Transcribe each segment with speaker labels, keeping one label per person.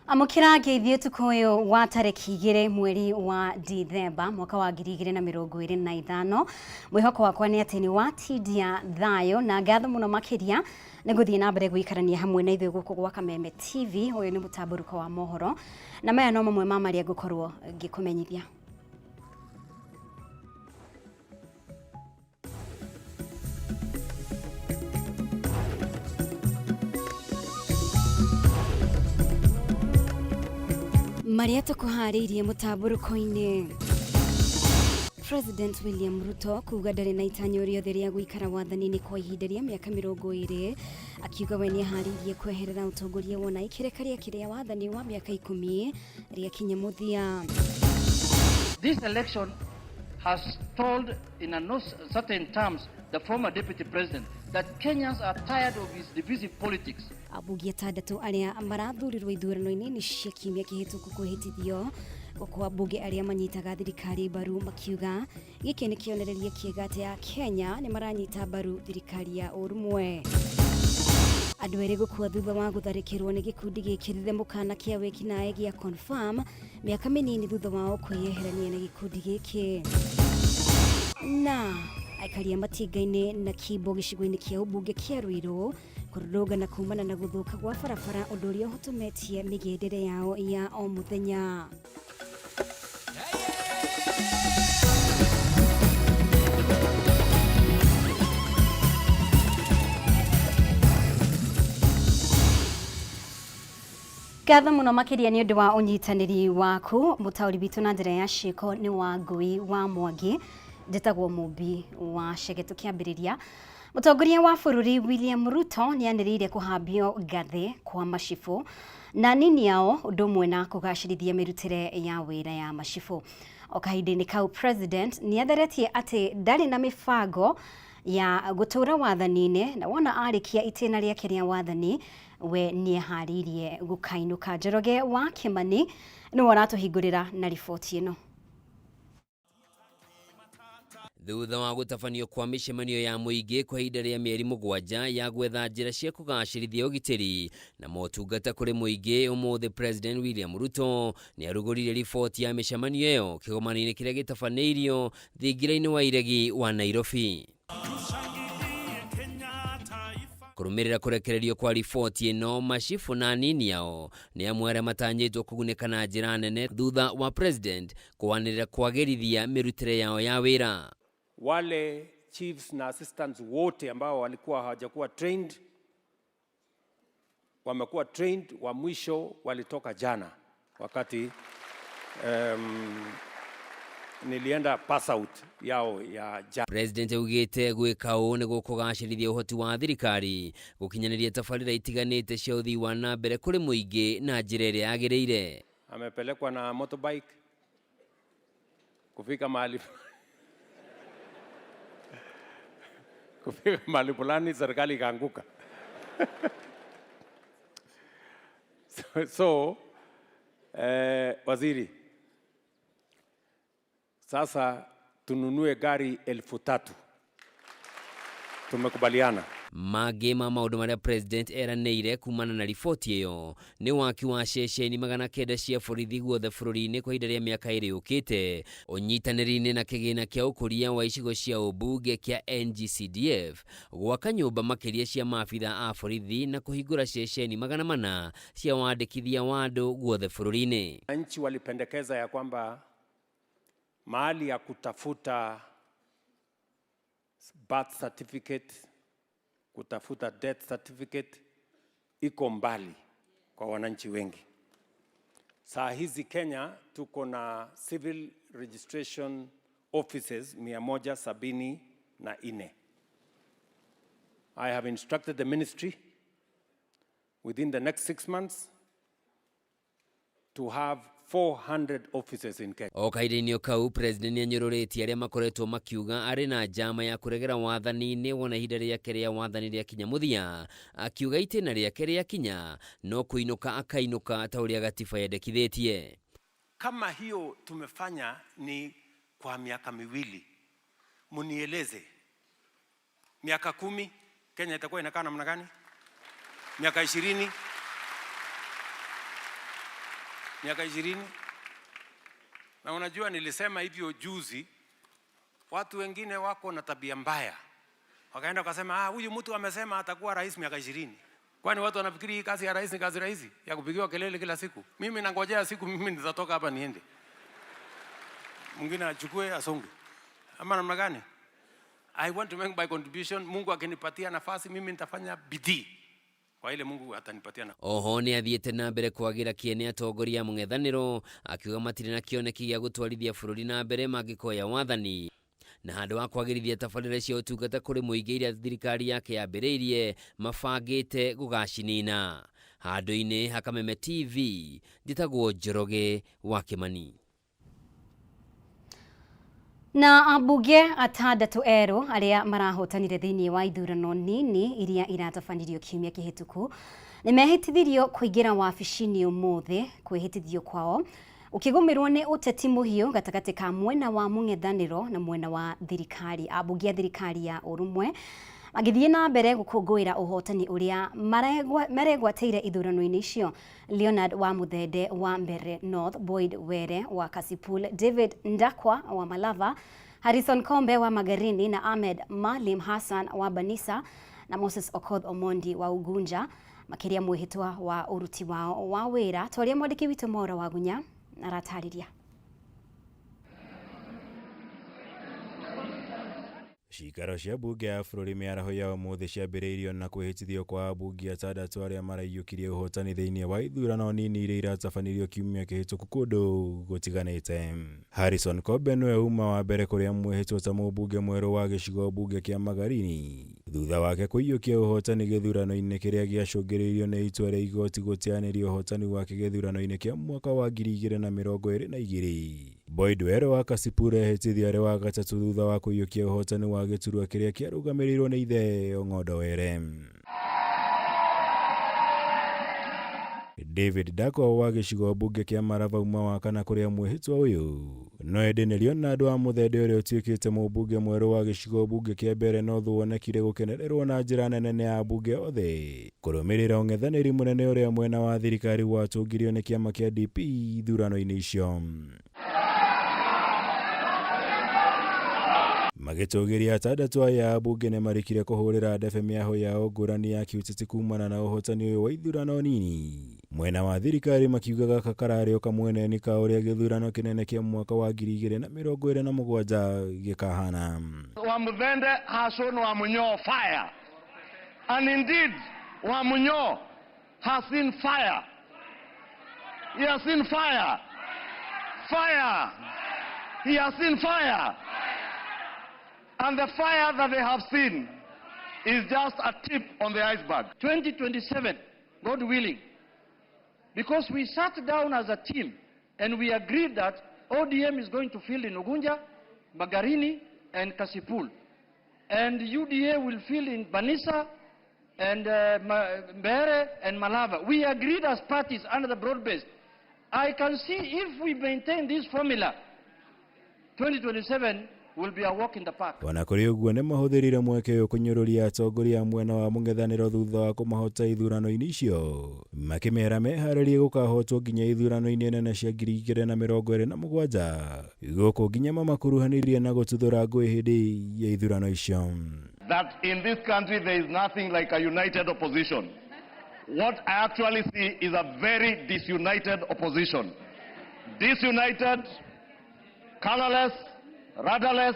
Speaker 1: Amukira geithio tukoyo wa tareki 2 mweri wa Dithemba mwaka wa 2025 mwihoko wakwa ni ati ni watidia thayo na ngatho muno makiria niguthie na mbere guikarania hamwe na ithuĩ guku gwa Kameme TV. Uyu ni mutamburuko wa mohoro na maya no mamwe ma maria ngukorwo ngikumenyithia. Maria tukuhariirie mutamburuko-ini. President William Ruto kuga ndari na itanyo riothe ria guikara wathani-ini kwa ihinda ria miaka 20 akiuga we ni ahariirie kweherera utongoria wona ikerekaria kiria wathani wa miaka 10 ria kinya muthia.
Speaker 2: This election has told in a no certain terms the former deputy president that Kenyans are tired of his divisive politics.
Speaker 1: Abugi atandatu aria marathurirwo ithurano-ini ni cia kiumia kihituku kuhitithio kwa bunge aria manyitaga thirikari mbaru makiuga giki ni kionereria kiega ati ya Kenya ni maranyita mbaru thirikari ya urumwe. Andu eri gukua thutha wa gutharikirwo ni gikundi gikirire mukana kia wikinae gia confirm miaka minini thutha wao kwiyeherania na gikundi giki. Na aikaria matinga-ini na Kibo gicigo-ini kia ubunge kia Ruiru kurugana kumana na guthuka gwa barabara undu uria uhutumetie migendere yao ya o muthenya. Gatho muno makiria ni undu wa unyitaniri waku mutauri bitu na njira ya ciiko ni wa Ngui wa Mwangi ndetagwo Mumbi wa Cege. Tukiambiriria, mutongoria wa bururi William Ruto ni aniriire kuhambio ngathi kwa macibu na nini yao undu mwe na kugacirithia mirutire ya wira ya macibu. O kahinda-ini kau president ni atheretie ati ndari na mibango ya gutura wathani-ini na wona arikia itena riake ria wathani we ni haririe gukainuka. Njoroge wa Kimani ni waratuhingurira na riboti ino.
Speaker 3: Thutha wa gutafanio kwa micemanio ya muingi kwa ihinda ria mieri 7 ya gwetha njira cia kugacirithia ugitiri na motungata kuri muingi, umuthi President William Ruto ni arugurire riboti ya micemanio iyo kigomano-ini kiria gitafaneirio thingira-ini wa iregi wa Nairobi. Kurumirira kurekererio kwa riboti ino, macibu na nini yao ni amwe aria matanyitwo kuguneka na njira nene thutha wa president kwanirira kwagirithia mirutire yao ya wira.
Speaker 4: Wale chiefs na assistants wote ambao walikuwa hawajakuwa trained wamekuwa trained. Wa mwisho walitoka jana wakati nilienda pass out yao ya jana.
Speaker 3: President ugite gwika uu ni gukugacirithia uhoti wa thirikari gukinyaniria tabarira itiganite cia uthii wa na mbere kuri muingi na njira iria yagiriire.
Speaker 4: Amepelekwa na motorbike kufika mahali fulani serikali ikaanguka. Waziri, sasa tununue gari 3,000. Tumekubaliana.
Speaker 3: Mage ma maundu maria president eraneire kumana na riboti iyo ni waki wa ceceni 900 cia borithi guothe bururi-ini kwa ihinda ria miaka 2 yukite, unyitaniri-ini na kigina kia ukuria wa icigo cia ubunge kia NGCDF, gwaka nyumba makiria cia maabitha a borithi na kuhingura ceceni 400 cia wandikithia wa andu guothe bururi-ini.
Speaker 4: Nchi walipendekeza ya kwamba mahali ya kutafuta birth certificate, kutafuta death certificate iko mbali kwa wananchi wengi. Saa hizi Kenya tuko na civil registration offices 174. I have instructed the ministry within the next 6 months to have 400 offices in Kenya.
Speaker 3: O kahinda-ini kau president ni anyururitie aria makoretwo makiuga ari na njama ya kuregera wathani-ini wona ihinda riake ria wathani ria kinya muthia, akiuga itena riake ria kinya no kuinuka akainuka ta uria gatiba yendekithitie.
Speaker 4: Kama hiyo tumefanya ni kwa miaka 2, munieleze miaka 10 Kenya itakuwa inakaa namna gani? Miaka 20 miaka 20. Na unajua nilisema hivyo juzi, watu wengine wako na tabia mbaya. Wakaenda wakasema huyu mtu amesema atakuwa rais miaka 20. Kwani watu wanafikiri hii kazi ya rais ni kazi rahisi ya kupigiwa kelele kila siku? Mimi nangojea siku mimi nitatoka hapa niende. Mwingine achukue asonge. Ama namna gani? I want to make my contribution. Mungu akinipatia nafasi mimi nitafanya bidii. Kwa ile Mungu atanipatia na.
Speaker 3: Oho ni athiete na mbere kwagira kiene atongoria mung'ethaniro akiuga matire na kioneki gya gutwarithia bururi na mbere mangikoya wathani. Na handu wa kwagirithia tabarĩra cia ũtungata kũrĩ mũingĩ iria thirikari yake yambĩrĩirie mabangĩte gũgacinina. Handũ-inĩ ha Kameme TV, njĩtagwo Njoroge wa Kĩmani.
Speaker 1: Na ambunge atandatu erũ arĩa marahotanire thĩinĩ wa ithurano nini iria iratabanirio kiumia kĩhĩtũku nĩ mehĩtithirio kũingĩra wabici-inĩ ũmũthĩ. Kwĩhĩtithio kwao ukigumirwo ni uteti muhiu gatagati ka mwena wa mung'ethaniro na mwena wa thirikari. Ambunge a thirikari ya urumwe magithie na mbere gukungwira uhotani uria maregwateire ithurano-inĩ icio. Leonard wa Muthende wa Mbere North, Boyd Were wa Kasipul, David Ndakwa wa Malava, Harrison Kombe wa Magarini na Ahmed Malim Hassan wa Banisa na Moses Okoth Omondi wa Ugunja makiria mwihitwa wa uruti wao wa wira. Twaria mwandiki witu Maura wa Gunya aratariria.
Speaker 5: Cikaro cia mbunge ya bũrũri mĩaraho ya ũmũthĩ ciambĩrĩirio na kwĩhĩtithio kwa ambunge atandatũ arĩa maraiyũkirie ũhotani thĩinĩ wa ithurano nini iria iratabanirio kiumia kĩhĩtũku kũndũ gũtiganĩte. Harrison Kombe nĩwe uma wa mbere kũrĩa mwĩhĩtwo ta mũmbunge mwerũ wa gĩcigo mbunge kĩa Magarini, thutha wake kũiyũkia ũhotani gĩthurano-inĩ kĩrĩa gĩacũngĩrĩirio nĩ itua rĩa igoti gũteanĩria ũhotani wake gĩthurano-inĩ kĩa mwaka wa 2022. Boyd Were wa Kasipul ehĩtithio arĩ wa gatatũ thutha wa kũiyũkia ũhotani wa gĩturwa kĩrĩa kĩarũgamĩrĩirwo nĩ ithe Ong'ondo Were. David Ndakwa wa gĩcigo mbunge kĩa Malava uma wa kana kũrĩa mwĩhĩtwa ũyũ, no ĩndĩ nĩ Leonard wa Muthende ũrĩa ũtuĩkĩte mũmbunge mwerũ wa gĩcigo mbunge kĩa Mbere North wonekire gũkenererwo na njĩra nene nĩ ambunge othe kũrũmĩrĩra ũng'ethanĩri mũnene ũrĩa mwena wa thirikari watũngirio nĩ kĩama kĩa DP ithurano-inĩ icio. Magĩtũgĩria atandatũ aya ambunge nĩ marĩkire kũhũrĩra ndebe mĩaho yao ngũrani ya kĩũteti kumana na ũhotani ũyũ wa ithurano nini. Mwena wa thirikari makiuga gaka kararĩ o kamweneni ka ũrĩa gĩthurano kĩnene kĩa mwaka wa 2027 gĩkahana.
Speaker 2: Wamuthende has shown Wamunyo fire. And indeed, Wamunyo has seen fire. He has seen fire. Fire. He has seen fire. And the fire that they have seen is just a tip on the iceberg. 2027, God willing, because we sat down as a team and we agreed that ODM is going to fill in Ugunja, Magarini, and Kasipul. And UDA will fill in Banisa and Mbere and Malava. We agreed as parties under the broad-based. I can see if we maintain this formula, 2027 will be a walk in the park.
Speaker 5: Ona kũrĩ ũguo nĩ mahũthĩrire mweke ũyũ kũnyũrũria atongoria mwena wa mũng'ethanĩro thutha wa kũmahota ithurano-inĩ icio, makĩmera meharĩrie gũkahotwo nginya ithurano-inĩ nene cia 2027 gũkũ nginya mamakuruhanirie na gũtuthũra ngũĩ hĩndĩ ya ithurano icio.
Speaker 2: That in this country there is nothing like a united opposition. What I actually see is a very disunited opposition. Disunited, colorless, rudderless,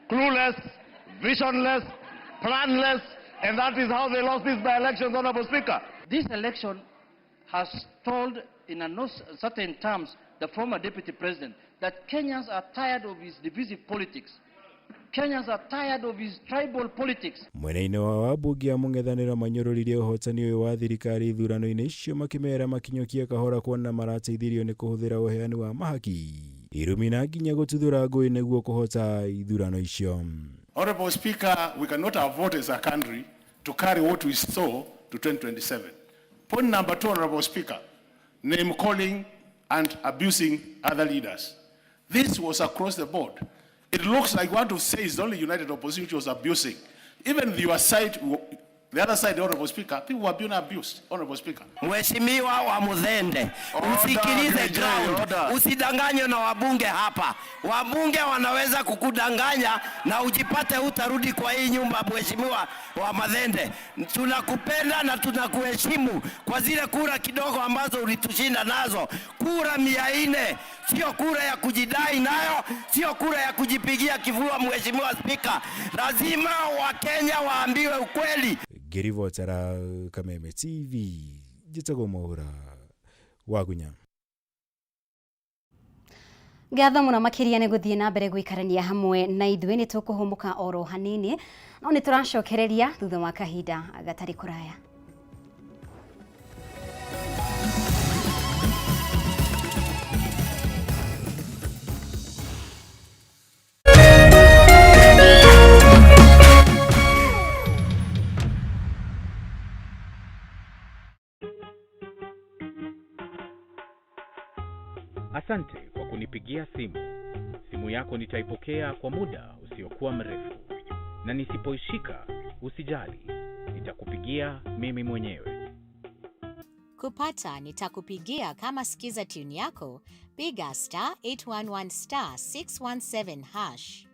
Speaker 2: clueless, visionless, planless, and that is how they lost this by-election, Honorable Speaker. This election has told in no certain terms the former Deputy President that Kenyans are tired of his divisive politics. Kenyans are tired of his tribal politics.
Speaker 5: Mwena-inĩ wa ambunge a mũng'ethanĩro manyũrũririe ũhotani ũyũ wa thirikari ithurano-inĩ icio makĩmera makinyũkie kahora kuona marateithirio nĩ kũhũthĩra ũheani wa mahaki irumi na nginya gũtuthũra ngũĩ nĩguo kũhota ithurano icio.
Speaker 6: Honorable Speaker, we cannot afford as a country to carry what we saw to 2027. Point number 2, Honorable Speaker, name calling and abusing other leaders. This was across the board. It looks like what to say is the only united opposition which was abusing. Even your side, The other side, Honorable Speaker, people were being abused, Honorable Speaker.
Speaker 7: Mheshimiwa wa Muthende, usikilize ground. Usidanganywe na wabunge hapa. Wabunge wanaweza kukudanganya na ujipate utarudi kwa hii nyumba. Mheshimiwa wa Muthende, tunakupenda na tunakuheshimu kwa zile kura kidogo ambazo ulitushinda nazo. Kura 400, sio kura ya kujidai nayo, sio kura ya kujipigia kifua. Mheshimiwa Spika, lazima Wakenya waambiwe ukweli.
Speaker 5: Ngĩribotera Kameme TV njĩtagwo Mwaura Wagunya.
Speaker 1: Ngatho muno makiria nĩ gũthiĩ na mbere gũikarania hamwe na ithuĩ nĩ tũkũhũmũka oro hanini no nĩ tũracokereria thutha wa kahinda gatarĩ kũraya.
Speaker 8: Asante kwa kunipigia simu. Simu yako nitaipokea kwa muda usiokuwa mrefu. Na nisipoishika, usijali. Nitakupigia mimi mwenyewe.
Speaker 9: Kupata nitakupigia kama sikiza tune yako, piga *811*617#.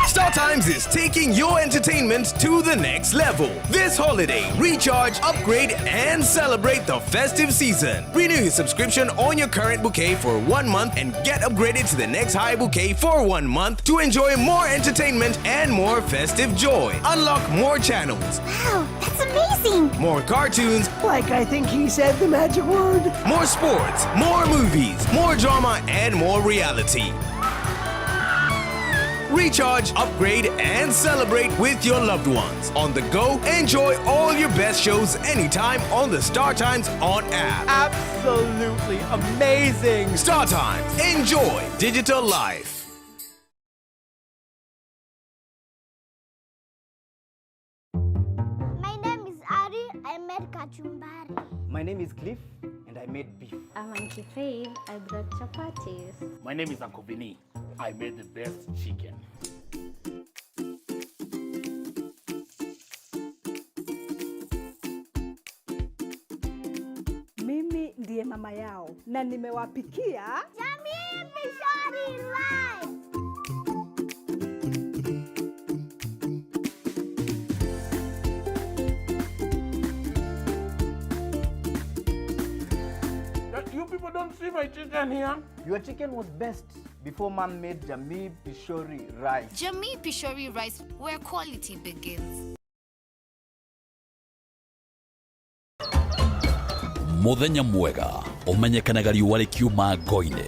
Speaker 10: StarTimes is taking your entertainment to the next level. This holiday, recharge, upgrade, and celebrate the festive season. Renew your subscription on your current bouquet for 1 month and get upgraded to the next high bouquet for 1 month to enjoy more entertainment and more festive joy. Unlock more channels.
Speaker 11: Wow, that's amazing!
Speaker 10: More cartoons.
Speaker 7: Like I think he said the magic word.
Speaker 10: More sports, more movies, more drama, and more reality. Recharge, upgrade, and celebrate with your loved ones. On the go, enjoy all your best shows anytime on the StarTimes On app.
Speaker 7: Absolutely amazing!
Speaker 10: StarTimes. Enjoy digital life.
Speaker 11: My name is Ari. I made kachumbari.
Speaker 7: My name is Cliff and I made beef.
Speaker 12: I'm Auntie Faith. I brought chapatis.
Speaker 6: My name is Uncle Vinny. I made the best chicken.
Speaker 13: Mimi ndiye mama yao na nimewapikia
Speaker 11: Jamii Pishori Rice.
Speaker 2: You people don't see my chicken here?
Speaker 7: Your chicken was best before Mom made Jamii Pishori Rice.
Speaker 9: Jamii Pishori Rice, where quality begins.
Speaker 14: Muthenya mwega umenyekanaga riũa rĩkiuma ngo-inĩ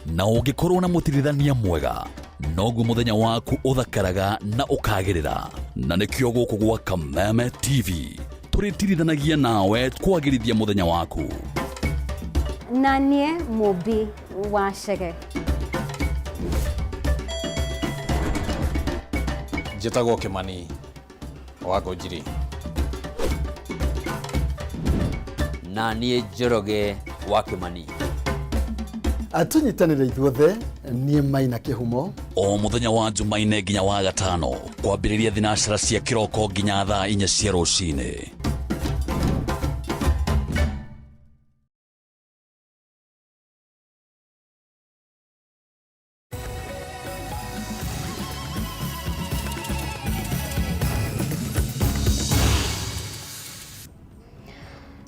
Speaker 14: na ũngĩkorwo na mũtirithania mwega noguo muthenya waku ũthakaraga na ũkagĩrĩra na nĩkĩo gũkũ gwa Kameme TV tũrĩtirithanagia nawe kwagĩrithia muthenya waku.
Speaker 1: Na niĩ mũmbi wa Chege.
Speaker 15: Njĩtagwo Kĩmani wa Ngũnjiri.
Speaker 3: Na niĩ Njoroge wa Kĩmani.
Speaker 16: Atunyitanĩre ithuothe niĩ Maina Kĩhumo.
Speaker 14: O muthenya wa Jumaine nginya wa Gatano kwambĩrĩria thinacara cia kĩroko nginya thaa 4 cia rũcinĩ.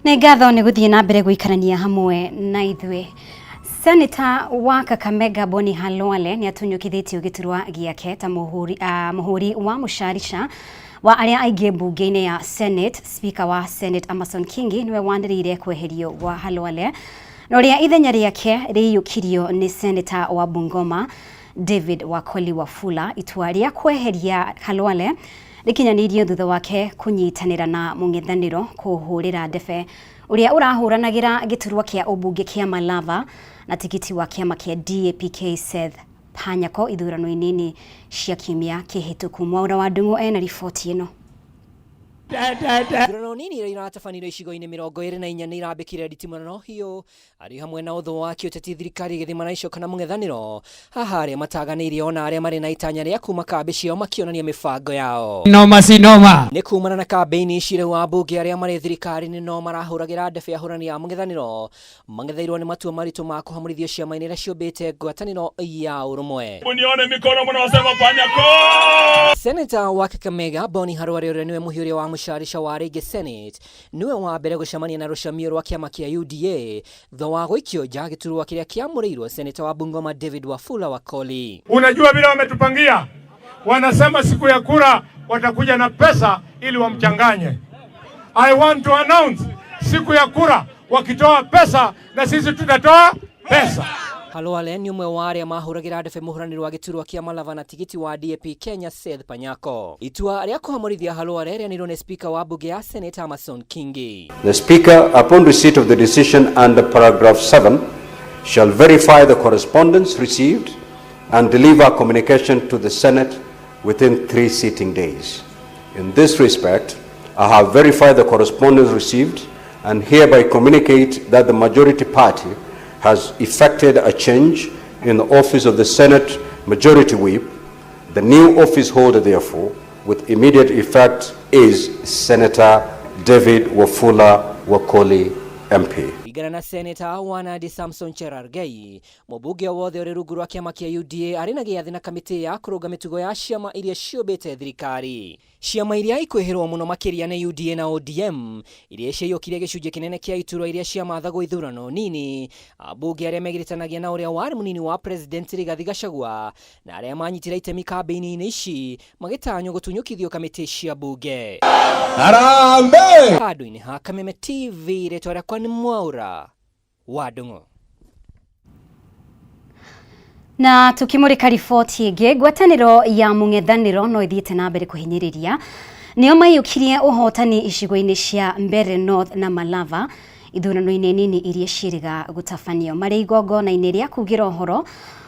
Speaker 1: Nĩ ngatho nĩ gũthiĩ na mbere gũikarania hamwe na ithuĩ. Senator wa Kakamega Boni Halwale nĩ atunyũkithĩtio gĩturwa gĩake ta mũhũri wa mũcarica wa arĩa aingĩ mbunge-inĩ ya Senate. Speaker wa Senate Amason Kingi niwe wanĩrĩire kweherio gwa Halwale na ũrĩa ithenya rĩake rĩiyũkirio nĩ Senator wa Bungoma David Wakoli Wafula. Itua rĩa kweheria Halwale rĩkinyanĩirio thutha wake kũnyitanĩra na mũng'ethanĩro kũhũrĩra ndebe ũrĩa ũrahũranagĩra gĩturwa kĩa ũmbunge kĩa Malava na tikiti wa kĩama kĩa DAP-K Seth Panyako ithurano inini cia kiumia kĩhĩtũku. Mwaura wa Ndung'u ena riboti ĩno.
Speaker 17: Ithurano nini iria iratabanĩrio icigo-inĩ 24 nĩ irambĩkire nditimũrano hiũ arĩ hamwe na ũthũ wa kĩũteti thirikari gĩthima na icoka na mũng'ethanĩro. Haha arĩa mataganĩirie ona arĩa marĩ na itanya rĩa kuma kambĩ ciao makĩonania mĩbango yao.
Speaker 18: Sinoma.
Speaker 17: Nĩ kumana na kambĩini ici rĩu ambunge arĩa marĩ thirikari-inĩ no marahũragĩra ndebe ahũrani a mũng'ethanĩro mang'etheirwo nĩ matua maritũ ma kũhamũrithio ciama-inĩ iria ciũmbĩte ngwatanĩro ya ũrũmwe.
Speaker 18: Unione mikono mnaosema fanya ko.
Speaker 17: Senator wa Kakamega Boni Harware ũrĩa nĩwe mũhiũria wa mũcarisha wa Rĩngĩ Senate nĩwe wa mbere gũcemania na rũcamio rwa kĩama kĩa UDA thutha wa gũikio nja gĩturwa kĩrĩa kĩamũrĩirwo Senator wa Bungoma David Wafula Wakoli.
Speaker 18: Unajua vile wametupangia, wanasema siku ya kura watakuja na pesa ili wamchanganye. I want to announce siku ya kura wakitoa pesa na sisi tutatoa pesa.
Speaker 17: Halwale ni umwe wa arĩa mahũragĩra ndebe mũhũranĩri wa gĩturwa kĩa Malava na tigiti wa DAP Kenya Seth Panyako. Itua rĩa kũhamũrithia Halwale rĩanĩrwo nĩ Speaker wa bunge ya Senate Amason Kingi.
Speaker 19: The Speaker, upon receipt of the decision under paragraph 7, shall verify the correspondence received and deliver communication to the Senate within 3 sitting days. In this respect, I have verified the correspondence received and hereby communicate that the majority party has effected a change in the office of the Senate Majority Whip. The new office holder, therefore, with immediate effect is Senator David Wafula Wakoli, MP.
Speaker 17: Igana na Senator Wanadi Samson Cherargei, mũbunge wothe ũrĩ rungu rwa kĩama kĩa UDA arĩ na gĩathĩ na kamĩtĩ ya kũrũga mĩtugo ya ciama iria ciũmbĩte thirikari. Ciama iria ikwĩhĩrwo mũno makĩria nĩ UDA na ODM iria ciaiyũkire gĩcunjĩ kĩnene kĩa iturwa iria ciamathagwo ithurano nini. Ambunge arĩa megĩrĩtanagia na ũrĩa warĩ mũnini wa President Rigathi Gachagua na arĩa manyitire itemi kambĩini-inĩ ici magĩtanywo gũtunyũkithio kamĩtĩ cia bunge.
Speaker 18: Harambee!
Speaker 17: Handũ-inĩ ha Kameme TV rĩtwa rĩakwa nĩ Mwaura wa Ndung'u.
Speaker 1: Na tukimurika riboti ĩngĩ, ngwatanĩro ya mũng'ethanĩro no ĩthiĩte na mbere kũhinyĩrĩria nĩo maiyũkirie ũhotani icigo-inĩ cia Mbeere North na Malava ithurano-inĩ nini iria ciĩrĩga gũtabanio marĩ igongona-inĩ rĩa kugĩra ũhoro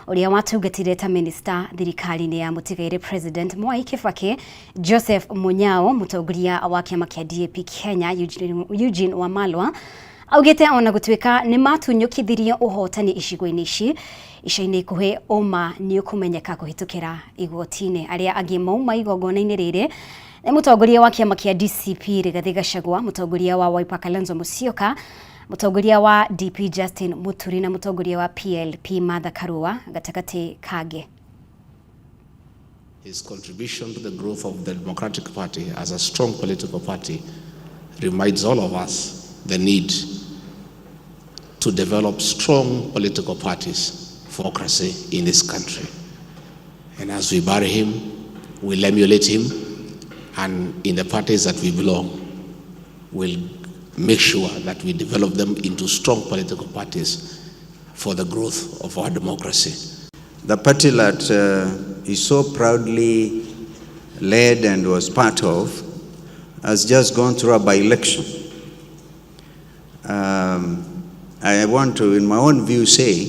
Speaker 1: ũrĩa watungatire ta minister thirikari-inĩ ya mũtigaire President Mwai Kibaki. Joseph Munyao, mũtongoria wa kĩama kĩa DAP Kenya Eugene Wamalwa augĩte ona gũtuĩka nĩ matunyũkithirie ũhotani icigo-inĩ ici ica-inĩ ikuhĩ ũma nĩ ũkũmenyeka kũhĩtũkĩra igoti-inĩ. Arĩa angĩ mauma igongona-inĩ rĩrĩ nĩ mũtongoria wa kĩama kĩa DCP Rigathi Gachagua, mũtongoria wa Wiper Kalonzo Musyoka, mũtongoria wa DP Justin Muturi na mũtongoria wa PLP Martha Karua gatagatĩ kangĩ.
Speaker 20: His contribution to the growth of the Democratic Party as a strong political party reminds all of us the need to develop strong political parties for democracy in this country. And as we bury him, we'll emulate him, and in the parties that we belong, we'll make sure that we develop them into strong political parties for the growth of our democracy.
Speaker 21: The party that he so proudly led and was part of has just gone through a by-election. I want to, in my own view, say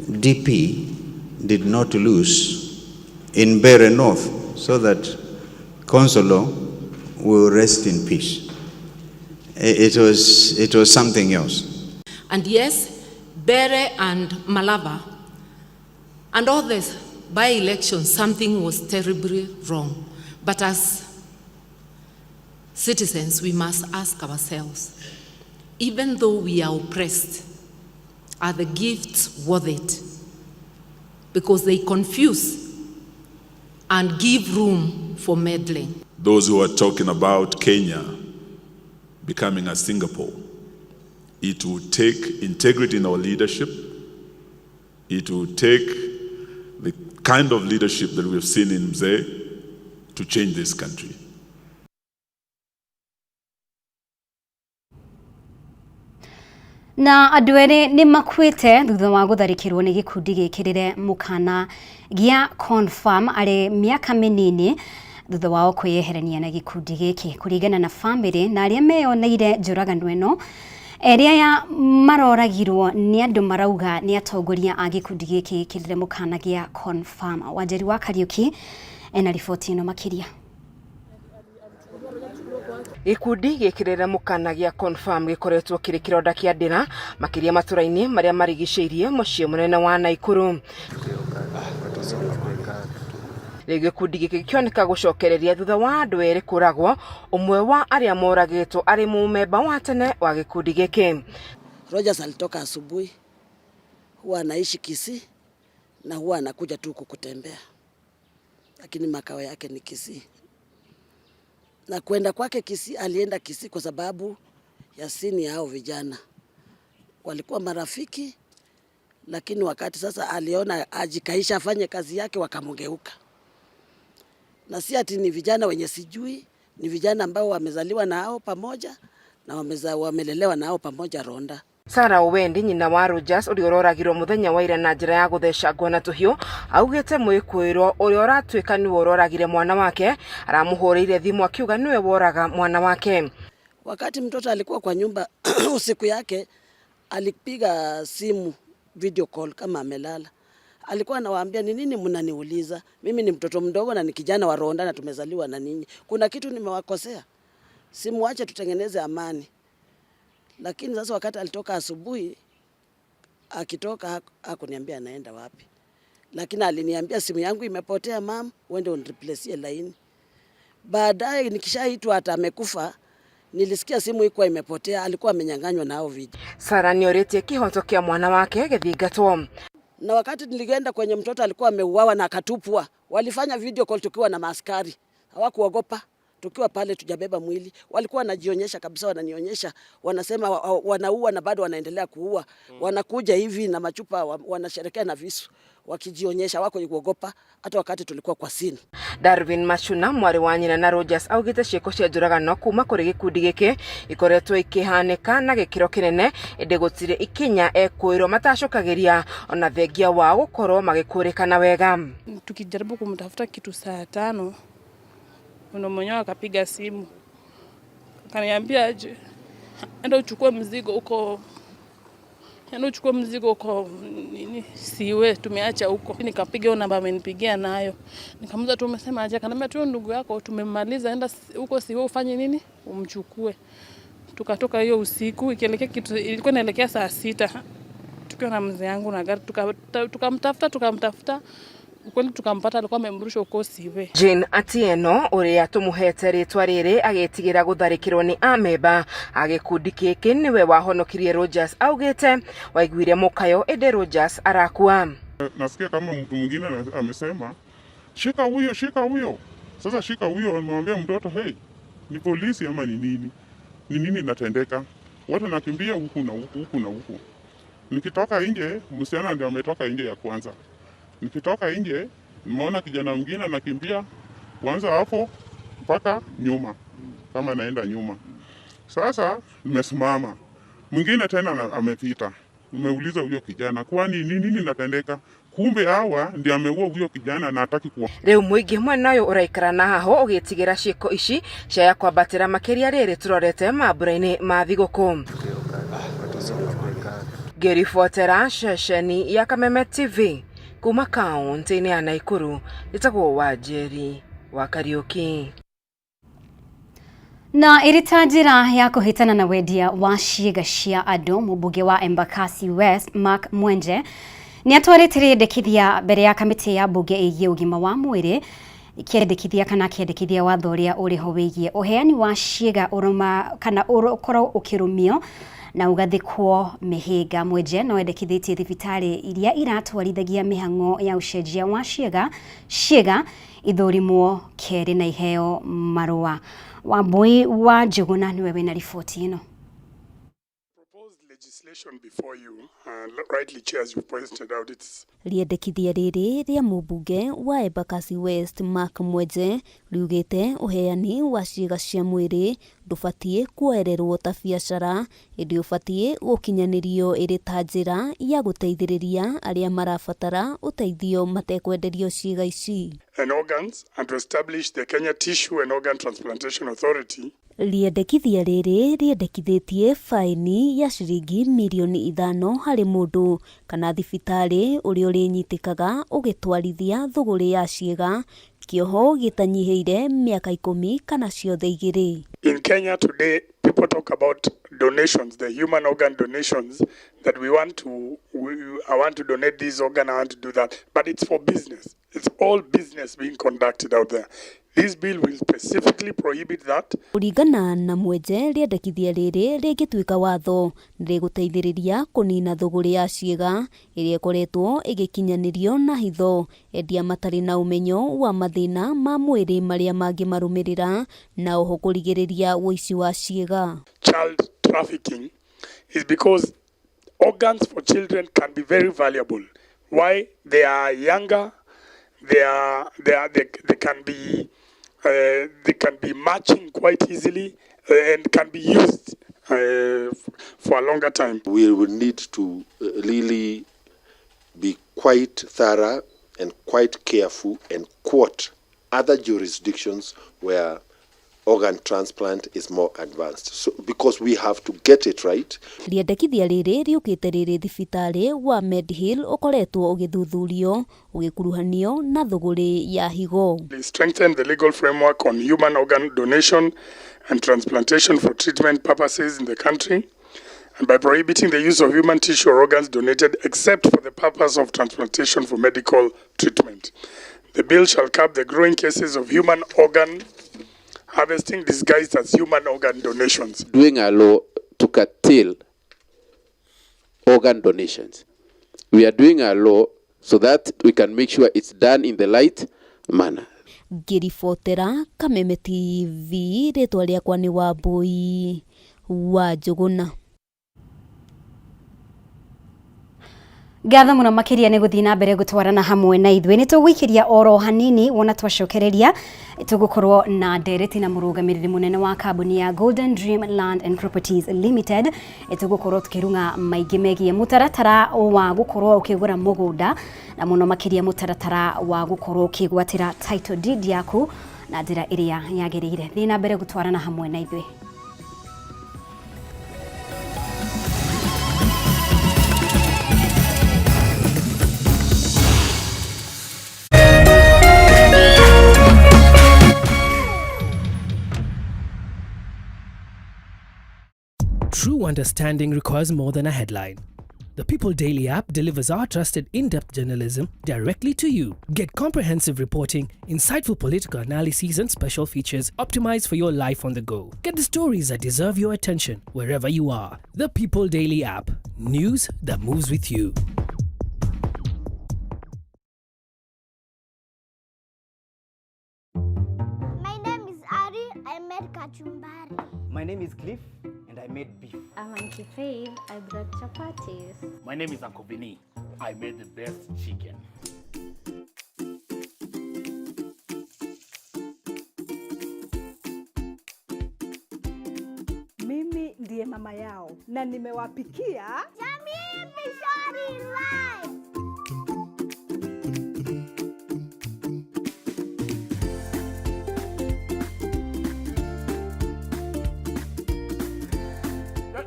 Speaker 21: DP did not lose in Mbeere North, so that Consolo will rest in peace. It was something else.
Speaker 22: And yes, Mbeere and Malava and all this by-elections, something was terribly wrong. But as citizens, we must ask ourselves, even though we are oppressed, are the gifts worth it? Because they confuse and give room for meddling.
Speaker 23: Those who are talking about Kenya becoming a Singapore, it will take integrity in our leadership. It will take the kind of leadership that we've seen in Mzee to change this country.
Speaker 1: Na andũ erĩ nĩ makuĩte thutha wa gũtharĩkĩrwo nĩ gĩkundi gĩkĩrĩre mũkana gĩa Confirm arĩ mĩaka mĩnini thutha wao kwĩyeherania na gĩkundi gĩkĩ. Kũringana na famĩlĩ na arĩa meyoneire njũragano ĩno, erĩa ya maroragirwo nĩ andũ marauga nĩ atongoria a gĩkundi gĩkĩ gĩkĩrĩre mũkana gĩa Confirm. Wanjeri wa Kariuki ena riboti ĩno makĩria.
Speaker 4: Gikundi gikirira mukana gya confirm gikoretwo kiri kironda kia ndira makiria maturaini maria marigiceirie mucii munene wa Naikuru. Gikundi giki kioneka gucokereria thutha wa andu eri kuragwo, umwe wa aria moragitwo ari mumemba wa tene wa gikundi giki.
Speaker 5: Rogers alitoka asubuhi, huwa anaishi Kisii na huwa anakuja tu kukutembea, lakini makao yake ni Kisii. Na kwenda kwake Kisii, alienda Kisii kwa sababu ya sini hao vijana walikuwa marafiki, lakini wakati sasa aliona ajikaisha afanye kazi yake wakamgeuka. Na si ati ni vijana wenye sijui, ni vijana ambao wamezaliwa na hao pamoja na wamelelewa na hao pamoja Ronda.
Speaker 4: Sarah Owendi nyina wa Rogers uri ororagirwo muthenya wa ira na njira ya guthecangwo na tuhiu augite mwikuiro uri oratwika ni ororagire mwana wake aramuhoreire thimu akiuga niwe woraga mwana wake.
Speaker 5: Wakati mtoto alikuwa kwa nyumba usiku yake alipiga simu video call kama amelala. Alikuwa anawaambia ni nini mnaniuliza? Mimi ni mtoto mdogo na ni kijana wa Ronda na tumezaliwa na ninyi. Kuna kitu nimewakosea? Simuache tutengeneze amani. Lakini sasa wakati alitoka asubuhi, akitoka hakuniambia anaenda wapi. Lakini aliniambia simu yangu imepotea mam, uende unireplace line. Baadaye nikishaitwa hata amekufa, nilisikia simu iko imepotea, alikuwa amenyang'anywa na hao vijana.
Speaker 4: Sara nioretie kihoto kia mwana wake githigatwo.
Speaker 5: Na wakati nilienda kwenye mtoto alikuwa ameuawa na akatupwa, walifanya video call tukiwa na maaskari. Hawakuogopa. Tukiwa pale tujabeba mwili, walikuwa wanajionyesha kabisa, wananionyesha, wanasema wanaua na bado wanaendelea kuua. Wanakuja hivi na machupa, wanasherekea na visu, wakijionyesha, wako kuogopa hata wakati tulikuwa kwa scene.
Speaker 4: Darwin Machuna mwari wa nyina na Rogers augite cieko cia njuragano kuma kuri gikundi giki ikoretwo ikihaneka na gikiro kinene inde gutire ikinya ekwirwo matashukagiria ona thengia wa gukorwo magikurikana wega.
Speaker 8: Tukijaribu kumtafuta kitu saa 5 Mwana mwenyewe akapiga simu. Akaniambia aje, enda uchukue mzigo huko. Enda uchukue mzigo huko nini? Siwe tumeacha huko. Nikapiga namba amenipigia nayo. Nikamuuliza tu umesema aje? Akaniambia tu ndugu yako tumemaliza, enda huko Siwe ufanye nini? Umchukue. Tukatoka hiyo usiku, ikielekea kitu ilikuwa inaelekea saa 6. Tukiwa na mzee yangu na gari tukamtafuta. Kweli tukampata, alikuwa amemrusha uko Siwe.
Speaker 4: Jane Atieno uria tumuhete ritwa riri agetigira gutharikirwo ni ameba agikundi kiki niwe wahonokirie Rogers augite waiguire mukayo ede Rogers arakua.
Speaker 24: Nasikia kama mtu mwingine amesema shika huyo. Sasa shika huyo, amemwambia mtoto hey, ni polisi ama ni nini? Ni nini inatendeka? Watu nakimbia huku na huku. Nikitoka nje, msichana ndio ametoka nje ya kwanza. Nikitoka nje, nimeona kijana mwingine anakimbia kwanza hapo mpaka nyuma, kama naenda nyuma. Sasa nimesimama, mwingine tena amepita. Nimeuliza huyo kijana, kwani nini natendeka? Kumbe hawa ndio ameua huyo kijana na hataki kuwa.
Speaker 4: Riu muingi mwanayo uraikara na haho ugitigira cieko ici cia kwambatira makiria riri turorete mambura-ini ma thiguku. Gerifotera ceceni ya Kameme TV kuma kaunti-ini ya Naikuru, itagwo Wanjeri wa Kariuki.
Speaker 1: Na irita njira ya kuhitana na wendia wa ciĩga cia andũ, mũmbunge wa Embakasi West Mark Mwenje ni atwarĩte rĩendekithia mbere ya kamĩtĩ ya mbunge ĩgiĩ ũgima wa mwĩrĩ kĩendekithia kana kĩendekithia watho ũrĩa ũrĩho wĩgiĩ ũheani wa ciĩga ũrũma kana ũkorwo ũkĩrũmio na ugathikwo mĩhĩnga. Mwenje no endekithĩtie thibitarĩ iria iratwarithagia mĩhang'o ya ũcenjia wa ciĩga ithũrimwo kerĩ na iheo marũa. Wambui wa Njuguna niwe wĩna riboti ĩno.
Speaker 25: Before you, rightly chair, as you pointed out,
Speaker 26: Riendekithia rĩrĩ rĩa mũmbunge wa Embakasi West Mark Mwenje riugĩte uheani wa ciĩga cia mwĩrĩ ndũbatiĩ kuoererwo ta biacara, ĩndĩ ũbatiĩ gũkinyanĩrio ĩrĩ ta njĩra ya gũteithĩrĩria arĩa marabatara ũteithio matekwenderio ciĩga ici.
Speaker 25: And organs, and to establish the Kenya Tissue and Organ Transplantation Authority.
Speaker 26: Riendekithia riri riendekithĩtie faini ya ciringi mirioni 5 harĩ mũndũ kana thibitarĩ ũrĩa ũrĩnyitĩkaga ũgĩtwarithia thũgũrĩ ya ciĩga kĩoho gĩtanyihĩire mĩaka 10 kana ciothe igĩrĩ.
Speaker 25: In Kenya today, people talk about donations, the human organ donations that I want to donate this organ, I want to do that. But it's for business. It's all business being conducted out there. This bill will specifically prohibit that.
Speaker 26: Kũringana na mwenje riendekithia rĩrĩ rĩngĩtuĩka watho rĩgũteithĩrĩria kũnina thũgũrĩ ya ciĩga ĩrĩa ĩkoretwo ĩgĩkinyanĩrio na hitho endia matarĩ na ũmenyo wa mathĩna ma mwĩrĩ marĩa mangĩmarũmĩrĩra na oho kũrigĩrĩria ũici wa ciĩga.
Speaker 25: Child trafficking is because organs for children can be very valuable. Why? They are younger, they can be matching quite easily and can be used for a longer time.
Speaker 2: We will need to really be quite thorough and quite careful and quote other jurisdictions where organ transplant is more advanced. So, because we have to get it right.
Speaker 26: Riendekithia rĩrĩ riũkĩte rĩrĩ thibitarĩ wa Medhill ũkoretwo ũgĩthuthurio ũgĩkuruhanio na thũgũrĩ ya higo.
Speaker 25: We strengthen the legal framework on human organ donation and transplantation for treatment purposes in the country, and by prohibiting the use of human tissue or organs donated except for the purpose of transplantation for medical treatment. The bill shall curb the growing cases of human organ harvesting disguised as human organ donations.
Speaker 2: Doing a law to curtail organ donations. We are doing a law so that we can make sure it's done in the right manner.
Speaker 26: Ngĩribotera Kameme TV, rĩtwa rĩakwa nĩ Wambui wa Njũgũna.
Speaker 1: Gatha mũno makĩria nĩ gũthiĩ na mbere gũtwarana hamwe na ithuĩ. Nĩ tũgũikĩria oro hanini wona twacokereria tũgũkorwo na ndereti na mũrũgamĩrĩri mũnene wa kambuni ya Golden Dream Land and Properties Limited. Tũgũkorwo tukĩrunga maingĩ megiĩ mũtaratara wa gũkorwo ũkĩgũra mũgũnda na mũno makĩria mũtaratara wa gũkorwo ũkĩgwatĩra title deed yaku na njĩra ĩrĩa yagĩrĩire. Thiĩ na mbere gũtwarana hamwe na ithuĩ.
Speaker 6: True understanding requires more than a headline. The People Daily app delivers our trusted in-depth journalism directly to you. Get comprehensive reporting, insightful political analyses and special features optimized for your life on the go. Get the stories that deserve your attention wherever you are. The People Daily app. News that moves with you.
Speaker 10: My name is Ari. I made kachumbari.
Speaker 11: My name is Cliff. I made beef.
Speaker 10: I'm Auntie Faith. I brought chapatis.
Speaker 11: My name is Uncle Vinny. I made the best chicken.
Speaker 12: Mimi ndiye mama yao na nimewapikia
Speaker 10: Jamii Pishori Rice.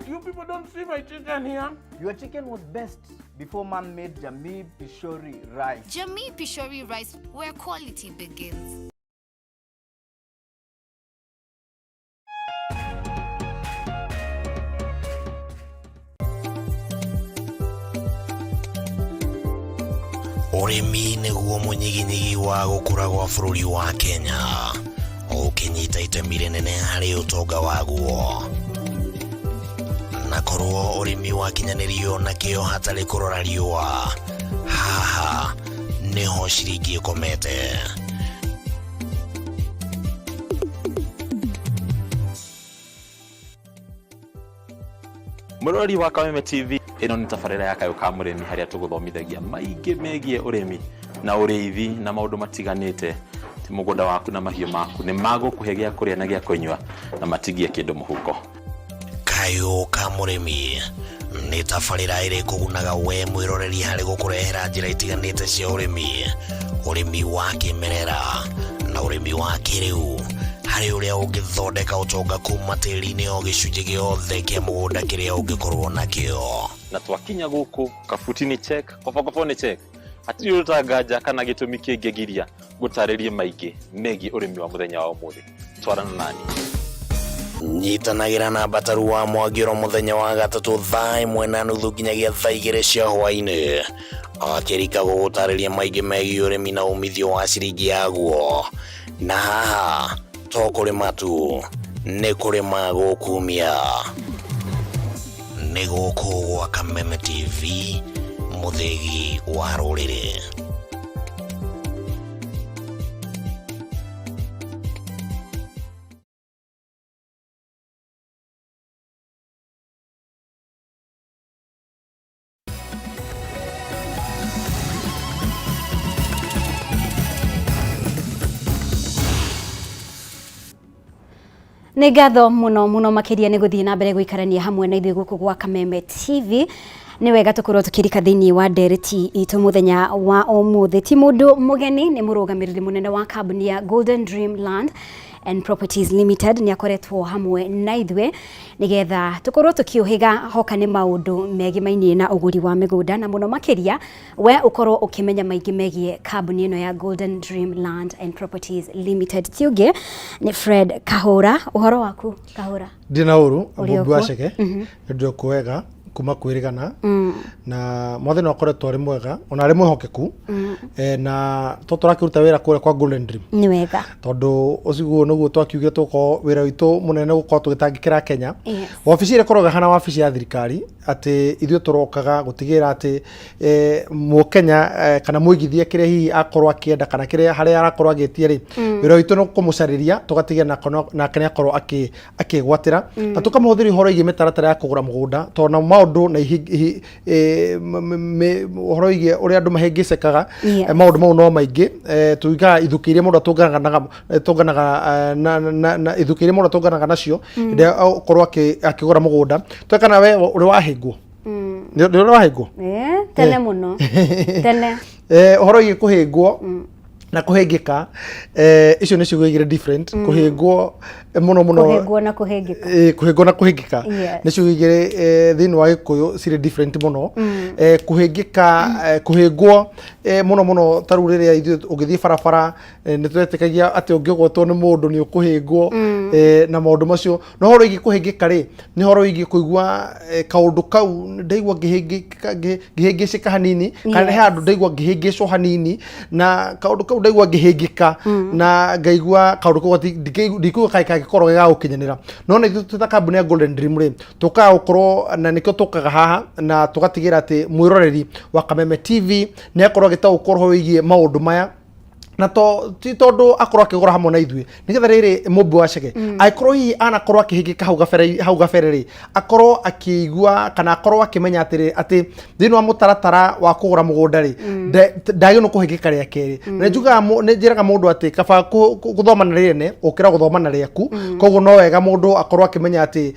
Speaker 11: You people don't see my chicken here. Your chicken was best before Mom made Jamii Pishori rice.
Speaker 9: Jamii Pishori rice, where quality begins.
Speaker 13: Ũrĩmi nĩguo mũnyiginyigi wa gũkũra gwa bũrũri wa Kenya, ũkĩnyita itemi rĩnene harĩ ũtonga waguo. Na korwo ũrĩmi wakinyanĩrio na kĩyo hatarĩ kũrora riũa, haha nĩho ciringi ĩkomete.
Speaker 27: Mũrori wa Kameme TV, ĩno nĩ tabarĩra ya Kayũ ka mũrĩmi harĩa tũgũthomithagia maingĩ megiĩ ũrĩmi na ũrĩithi na maũndũ matiganĩte. Ti mũgũnda waku na mahiũ maku nĩ magũkũhe gĩa kũrĩa na gĩa kũnyua na matigie kĩndũ mũhuko.
Speaker 13: Kayũ ka mũrĩmi nĩ tabarĩra ĩrĩ kũgunaga we mwĩroreri harĩ gũkũrehera njĩra itiganĩte cia ũrĩmi wa kĩmerera na ũrĩmi wa kĩrĩu harĩ ũrĩa ũngĩthondeka ũtonga kuma tĩri-inĩ o gĩcunjĩ gĩothe kĩa mũgũnda kĩrĩa ũngĩkorwo nakĩo.
Speaker 27: Na twakinya gũkũ kabuti ni check, kobokobo ni check. Hatirĩ ũtanganja kana gĩtũmi kĩngĩgiria gũtarĩrie maingĩ megiĩ ũrĩmi wa mũthenya wa ũmũthĩ. Twarana nani.
Speaker 13: Nyitanagĩra na Bataru wa Mwangi oro mũthenya wa gatatũ thaa 1:30 nginyagia thaa 2 cia hwaĩ-inĩ. Akĩrika gũgũtarĩria maingĩ megiĩ ũrĩmi na umithio wa ciringi yaguo. Na haha to kũrĩma tu, nĩ kũrĩma gũkumia. Nĩ gũkũ gwa Kameme TV, mũthĩgi wa rũrĩrĩ.
Speaker 1: Nĩ ngatho muno makiria nĩ gũthiĩ na mbere gũikarania hamwe na ithuĩ gũkũ gwa Kameme TV. Nĩ wega tũkorwo tũkĩrika thĩinĩ wa ndereti itũ mũthenya wa ũmũthĩ. Ti mũndũ mũgeni, nĩ mũrũgamĩrĩri mũnene wa kambuni ya Golden Dream Land and Properties Limited nĩ akoretwo hamwe na ithuĩ nigetha tukorwo tukiuhiga hoka nĩ maundu megimainie na ũgũri wa mĩgũnda, na mũno makiria we ukorwo ukimenya maingĩ megie kambuni ĩno ya Golden Dream Land and Properties Limited. Tiuge ni Fred Kahura. Uhoro waku Kahura?
Speaker 3: Ndina uru mbungu waceke ndio kuwega kuma kwirigana na mothe no akoretwo ari mwega ona ari mwihokeku na tũtũrakiruta wĩra kũrĩa kwa Golden Dream
Speaker 1: ni wega
Speaker 3: tondu ũciguo nĩguo twakiugire tuko wĩra witũ munene gũkorwo tũgĩtangĩkĩra Kenya. Wabici ĩrĩa ĩkoragwo hana wabici ya thirikari atĩ ithuĩ tũrokaga gũtigĩra atĩ Mũkenya kana mũigithia kĩrĩa hihi akorwo akĩenda kana kĩrĩa harĩa arakorwo agĩtia rĩ, wĩra witũ no kũmũcarĩria tũgatigia nake nĩ akorwo akĩgwatĩra na tũkamũhũthĩria ũhoro wĩgiĩ mĩtaratara ya kũgũra mũgũnda tondũ maũndũ na ũhoro wĩgiĩ ũrĩa andũ mahĩngĩcekaga maũndũ mau no maingĩ tuigaga ithukĩ iria mũndũ atũnganaga na ithukĩ iria mũndũ atũnganaga nacio rĩrĩa ũkorwo akĩgũra mũgũnda. Twekana we ũrĩ wahĩngwo nĩ ũrĩ wahĩngwo
Speaker 1: tene mũno tene
Speaker 3: ũhoro wĩgiĩ kũhĩngwo na kuhengeka icio nĩ ciugo igĩrĩ different. Kuhengwo muno
Speaker 1: kuhengwo na kuhengeka
Speaker 3: kuhengwo na kuhengeka nĩ ciugo igĩrĩ thĩinĩ wa Gĩkũyũ cirĩ different muno. Kuhengeka kuhengwo muno ta rĩu rĩrĩa ithuĩ ũgĩthiĩ barabara nĩ twetĩkagia atĩ ũngĩgwatwo nĩ mũndũ nĩ ũkũhengwo na maũndũ macio. No ũhoro wĩgiĩ kuhengeka rĩ nĩ ũhoro wĩgiĩ kũigua kaũndũ kau ndaigua ngĩhĩngĩcĩka hanini kana he handũ ndaigua ngĩhĩngĩcwo hanini na kaũndũ kau ndaigua ngĩhĩngĩka na ngaigua kaũndũ kau ndikuga kaĩ kangĩkorwo gĩgagũkinyanĩra. No na ithuĩ twĩ kambuni ya Golden Dream rĩ tũkaga gũkorwo na nĩkĩo tũkaga haha na tũgatigĩra atĩ mwĩroreri wa Kameme TV nĩ akorwo agĩtaũkwo ũhoro wĩgiĩ maũndũ maya na ti tondu akorwo akĩgũra hamwe na ithuĩ nigetha rĩrĩ mũmbi wa cege akorwo hihi anakorwo akĩhĩngĩka hau gabere rĩ akorwo akĩigua kana akorwo akĩmenya atĩ thĩinĩ wa mũtaratara wa kũgũra mũgũnda rĩ ndagĩrĩirwo kũhĩngĩka rĩa kerĩ. Na nĩ njĩraga mũndũ atĩ kaba gũthoma na rĩene ũkĩra gũthoma na rĩaku, koguo no wega mũndũ akorwo akĩmenya atĩ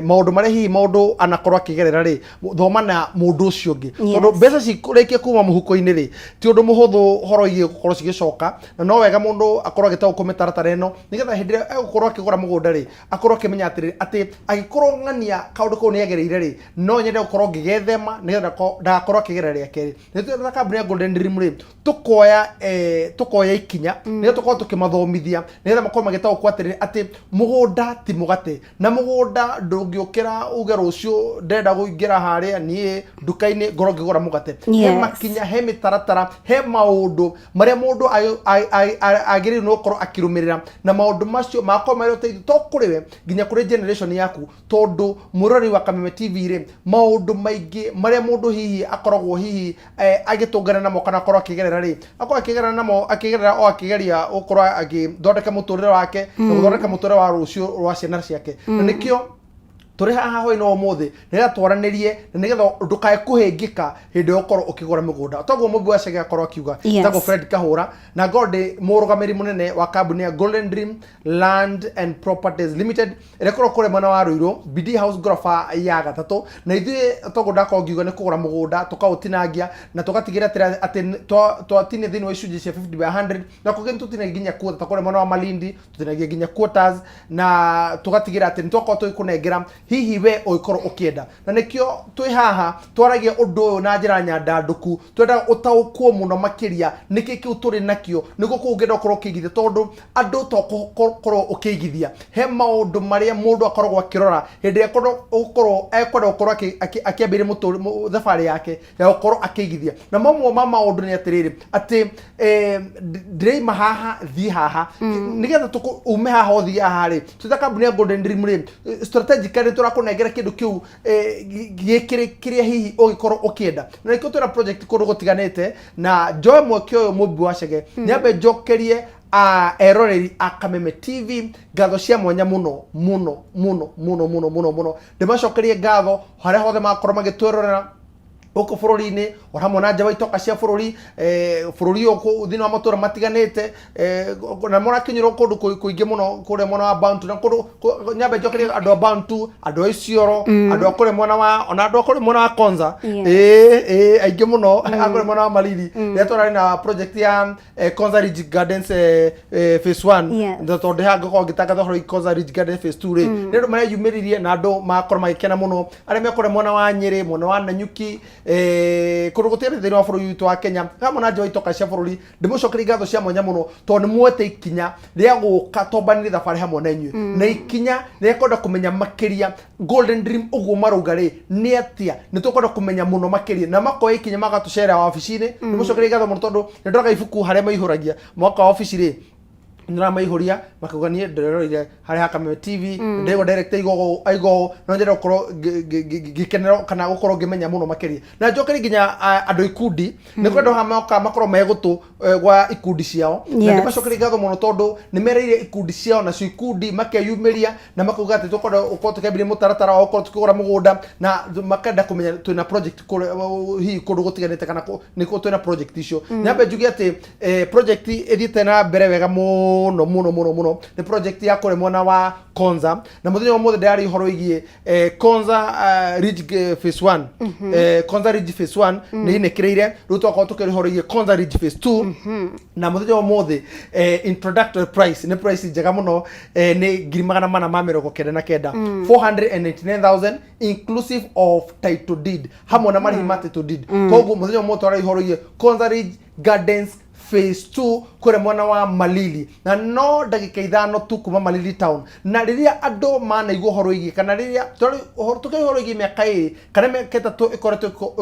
Speaker 3: maũndũ marĩa hihi maũndũ anakorwo akĩgerera rĩ thoma na mũndũ ũcio ũngĩ tondũ mbeca cikũrĩkia kuma mũhuko-inĩ rĩ ti ũndũ mũhũthũ horo igĩ gũkorwo cigĩcoka na no wega mũndũ akorwo agĩtaũkwo mĩtaratara ĩno nigetha hĩndĩ ĩrĩa egũkorwo akĩgũra mũgũnda rĩ akorwo akĩmenya atĩ agĩkorwo ng'ania kaũndũ kau nĩ agereire rĩ no nyende gũkorwo ngĩgethema nigetha ndagakorwo akĩgerera rĩa kerĩ. Nĩ twĩna kambuni ya Golden Dream rĩ tukoya ikinya nigetha tũkorwo tũkĩmathomithia nigetha makorwo magĩtaũkwo atĩ mũgũnda ti mũgate na mũgũnda ndũngĩũkĩra uge rũciũ ndenda kũingĩra harĩa niĩ nduka-inĩ ngorwo ngĩgũra mũgate. He makinya he mĩtaratara he maũndũ marĩa mũndũ agĩrĩirwo nĩ gũkorwo akĩrũmĩrĩra na maũndũ macio makorwo marĩ ũteithio to kũrĩ we nginya kũrĩ generation yaku tondũ mũrori wa Kameme TV rĩ maũndũ maingĩ marĩa mũndũ hihi akoragwo hihi agĩtũngana namo kana akorwo akĩgerera rĩ akorwo akĩgerera namo akĩgeria gũkorwo agĩthondeka mũtũrĩre wake na gũthondeka mũtũrĩre wa rũciũ rwa ciana ciake. Na nĩkĩo turi haha hoino mothe nega twaranirie nega ndukae kuhengika hindi okoro ukigura mugunda toguo mubi wa Chege akoro akiuga tago Fred Kahura na gode murugamiri munene wa kambuni ya Golden Dream Land and Properties Limited rekoro kure mwana wa Ruiru BD House gorofa ya gatatu na ithuĩ togo ndako ngiuga nĩ kũgũra mũgũnda tũkaũtinangia na tũgatigĩra atĩ twatine thĩinĩ wa icunjĩ cia 50/100 na kũngĩ tũtinagia nginya quarter takũrĩa mwena wa Malindi tũtinagia nginya quarters na tũgatigĩra atĩ nĩtwakorwo tũgĩkũnengera hihi we ũgĩkorwo ũkĩenda na nĩkĩo twĩ haha twaragia ũndũ ũyũ na njĩra nyandandũku twendaga ũtaũkwo mũno makĩria nĩkĩ kĩu tũrĩ nakĩo nĩguo kũu ũngĩenda ũkorwo ũkĩigithia tondũ andũ tokorwo ũkĩigithia he maũndũ marĩa mũndũ akoragwo akĩrora hĩndĩ ĩrĩa ũkorwo ekwenda gũkorwo akĩambĩrĩria thabarĩ yake ya gũkorwo akĩigithia na mamwe ma maũndũ nĩ atĩrĩrĩ atĩ ndĩraima haha thiĩ haha nĩgetha ume haha ũthiĩ haha rĩ twĩta kambuni ya Golden Dream rĩ strategically tũrakũnengera kĩndũ kĩu kĩrĩa hihi ũgĩkorwo ũkĩenda na nĩkĩo twĩna project kũndũ gũtiganĩte na njoe mweke ũyũ mũmbi wa Chege nyambe njokerie eroreri a Kameme TV ngatho cia mwanya muno ndimacokerie ngatho harĩa hothe makorwo magĩtwĩrorera uko bururi-inĩ ora mona nja wa itoka cia bururi bururi uko thina wa matura matiganite na mora kinyiro kundu kuingi muno kure mwana wa Bantu na kundu nyambe njokerie andu a Bantu andu a Isiolo andu a kure mwana wa ona andu a kure mwana wa Konza aingi muno akure mwana wa Malili yatwara na project ya Konza Ridge Gardens phase 1 ndo ndeha ngoko ngitaka thoro Konza Ridge Gardens phase 2 ri ndio mara yumiririe na andu makoro magikena muno aria mekore mwana wa Nyeri mwana wa Nanyuki kurugutere thĩinĩ wa bũrũri witũ wa Kenya hamwe na nja wa itoka cia bũrũri ndĩmũcokerie ngatho cia mwanya mũno tondũ nĩmuoete ikinya rĩa gũka tombanĩre thabarĩ hamwe na inyuĩ na ikinya rĩa kwenda kũmenya makĩria Golden Dream ũguo marauga rĩ nĩ atĩa nĩtũkwenda kũmenya mũno makĩria na makoya ikinya magatũcerera wabici-inĩ ndĩmũcokerie ngatho mũno tondũ nĩndoraga ibuku harĩa maihũragia mwaka wa wabici rĩ nira maihũria makuganie nderoreire harĩa Kameme TV ndego direct aigo no njera ukorwo gikenero kana gukorwo ngimenya muno makĩria na njokeri nginya andũ ikundi nĩ kwenda hamoka makorwo megutu gwa ikundi ciao na ndimacokeri ngatho muno tondu nimereire ikundi ciao na cio ikundi makeyumiria na makuga ati tukorwo ukorwo tukambire mutaratara wa ukorwo tukigura mugunda na makenda kumenya twina project hi kundu gutiganite kana niko twina project icio nyambe njugi ati project ithiĩte na mbere wega muno ni project ya kore mwana wa Konza na muthenya mothe ndari horo igie Konza Ridge phase 1 Konza Ridge phase 1 ni inekireire ruto kwa tukeri horo igie Konza Ridge phase 2 na muthenya mothe introductory price ni price njega muno ni 499 489,000 inclusive of title deed hamwe na marĩhi ma title deed koguo muthenya mothe ara horo igie Konza Ridge Gardens phase 2 kure mwana wa Malili na no ndagika ithano tu kuma Malili town na riria andu manaigwo horo igi kana riria tukai horo igi miaka iri kana miaka itatu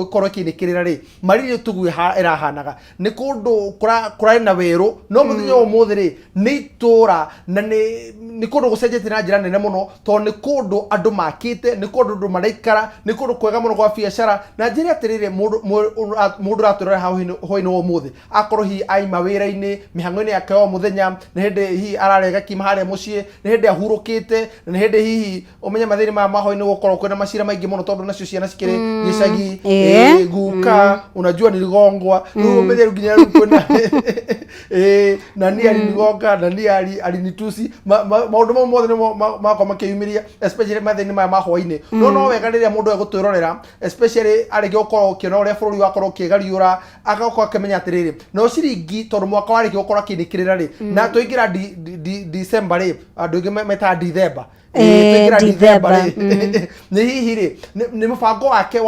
Speaker 3: ikorwo kinikirira ri Malili tugu irahanaga ni kundu kurari na weru no muthenya umuthi ri ni itura na ni kundu gucenjetie na njira nene muno to ni kundu andu makite ni kundu andu maraikara ni kundu kwega muno gwa biashara na njira atiriri mundu raturora hoino umuthi akorwo hi aima wira-ini mihango-ini yake o muthenya ni hindi hihi ararega kima haria mucii ni hindi ahurukite ni hindi hihi umenye mathiri ma maho-ini gukorwo kwina macira maingi muno tondu nacio ciana cikiri gicagi guka unajua niligongwa riu umenye nginya riu kwina na ni alinigonga na ni alinitusi maundu mau mothe mako makiyumiria especially mathiri ma maho-ini no wega riria mundu egutwirorera especially arige gukorwo kiona uria bururi wakorwo kigariura agakorwo akimenya atiriri no ciringi tondu mwaka wariki gukorwo kinikirira ri na tuingira December ri andu ingi meta December tuingira December ri ni hihi ri ni mubango wake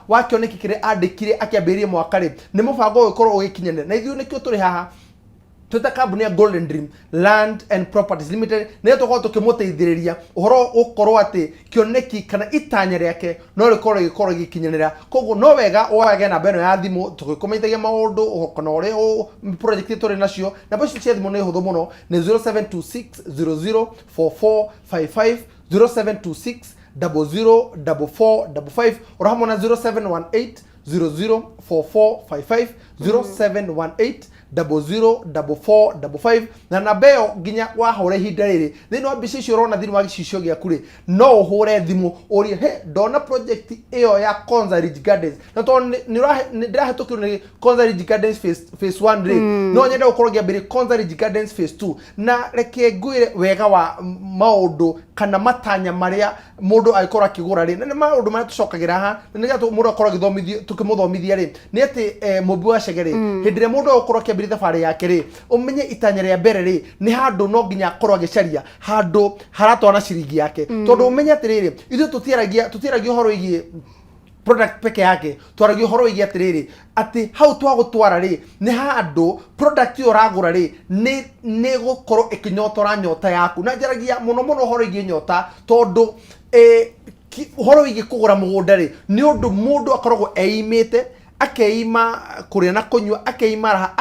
Speaker 3: wa kioneki kire andikire akiambirie mwaka ri ni mubango ukorwo ugikinyanira na ithuĩ nikio turi haha twita kambuni ya Golden Dream Land and Properties Limited nĩ tũkorwo tũkĩmũteithĩrĩria ũhoro ũkorwo atĩ kĩoneki kana itanya rĩake no rĩkorwo gĩkinyanĩra koguo no wega wage namba ĩno ya thimũ tũgĩkũmenyithagia maũndũ kana ũrĩa project tũrĩ nacio namba icio cia thimũ nĩ hũthũ mũno nĩ 0726004455 0726 004455 ora hamwe na 0718 004455 0718 004455 na namba ĩyo nginya wahũra ihinda rĩrĩ thĩinĩ wa mbica icio ũrona thĩinĩ wa gĩcicio gĩaku rĩ no ũhũre thimũ ũrie he ndona project ĩyo ya Konza Ridge Gardens na tondũ ndĩrahĩtũkĩrwo nĩ Konza Ridge Gardens phase 1 rĩ no nyenda gũkorwo ngĩambĩrĩria Konza Ridge Gardens phase 2 na reke ngwĩre wega wa maũndũ kana matanya marĩa mũndũ agĩkorwo akĩgũra rĩ na nĩ maũndũ marĩa tũcokagĩra haha na nĩgetha mũndũ akorwo agĩthomithio tũkĩmũthomithia rĩ nĩ atĩ Mũmbi wa Chege rĩ hĩndĩ ĩrĩa mũndũ agũkorwo akĩambĩrĩria thabarĩ yake rĩ ũmenye itanya rĩa mbere rĩ nĩ handũ no nginya akorwo agĩcaria handũ haratwara ciringi yake tondũ ũmenye atĩrĩrĩ ithuĩ tũtiaragia ũhoro wĩgiĩ product peke yake twaragia ũhoro wĩgiĩ atĩrĩrĩ atĩ hau twagũtwara rĩ nĩ handũ product ĩyo ũragũra rĩ nĩ gũkorwo ĩkĩnyotora nyota yaku na njaragia mũno ũhoro wĩgiĩ nyota tondũ ũhoro wĩgiĩ kũgũra mũgũnda rĩ nĩ ũndũ mũndũ akoragwo eimĩte akeima kũrĩa na kũnyua akeima raha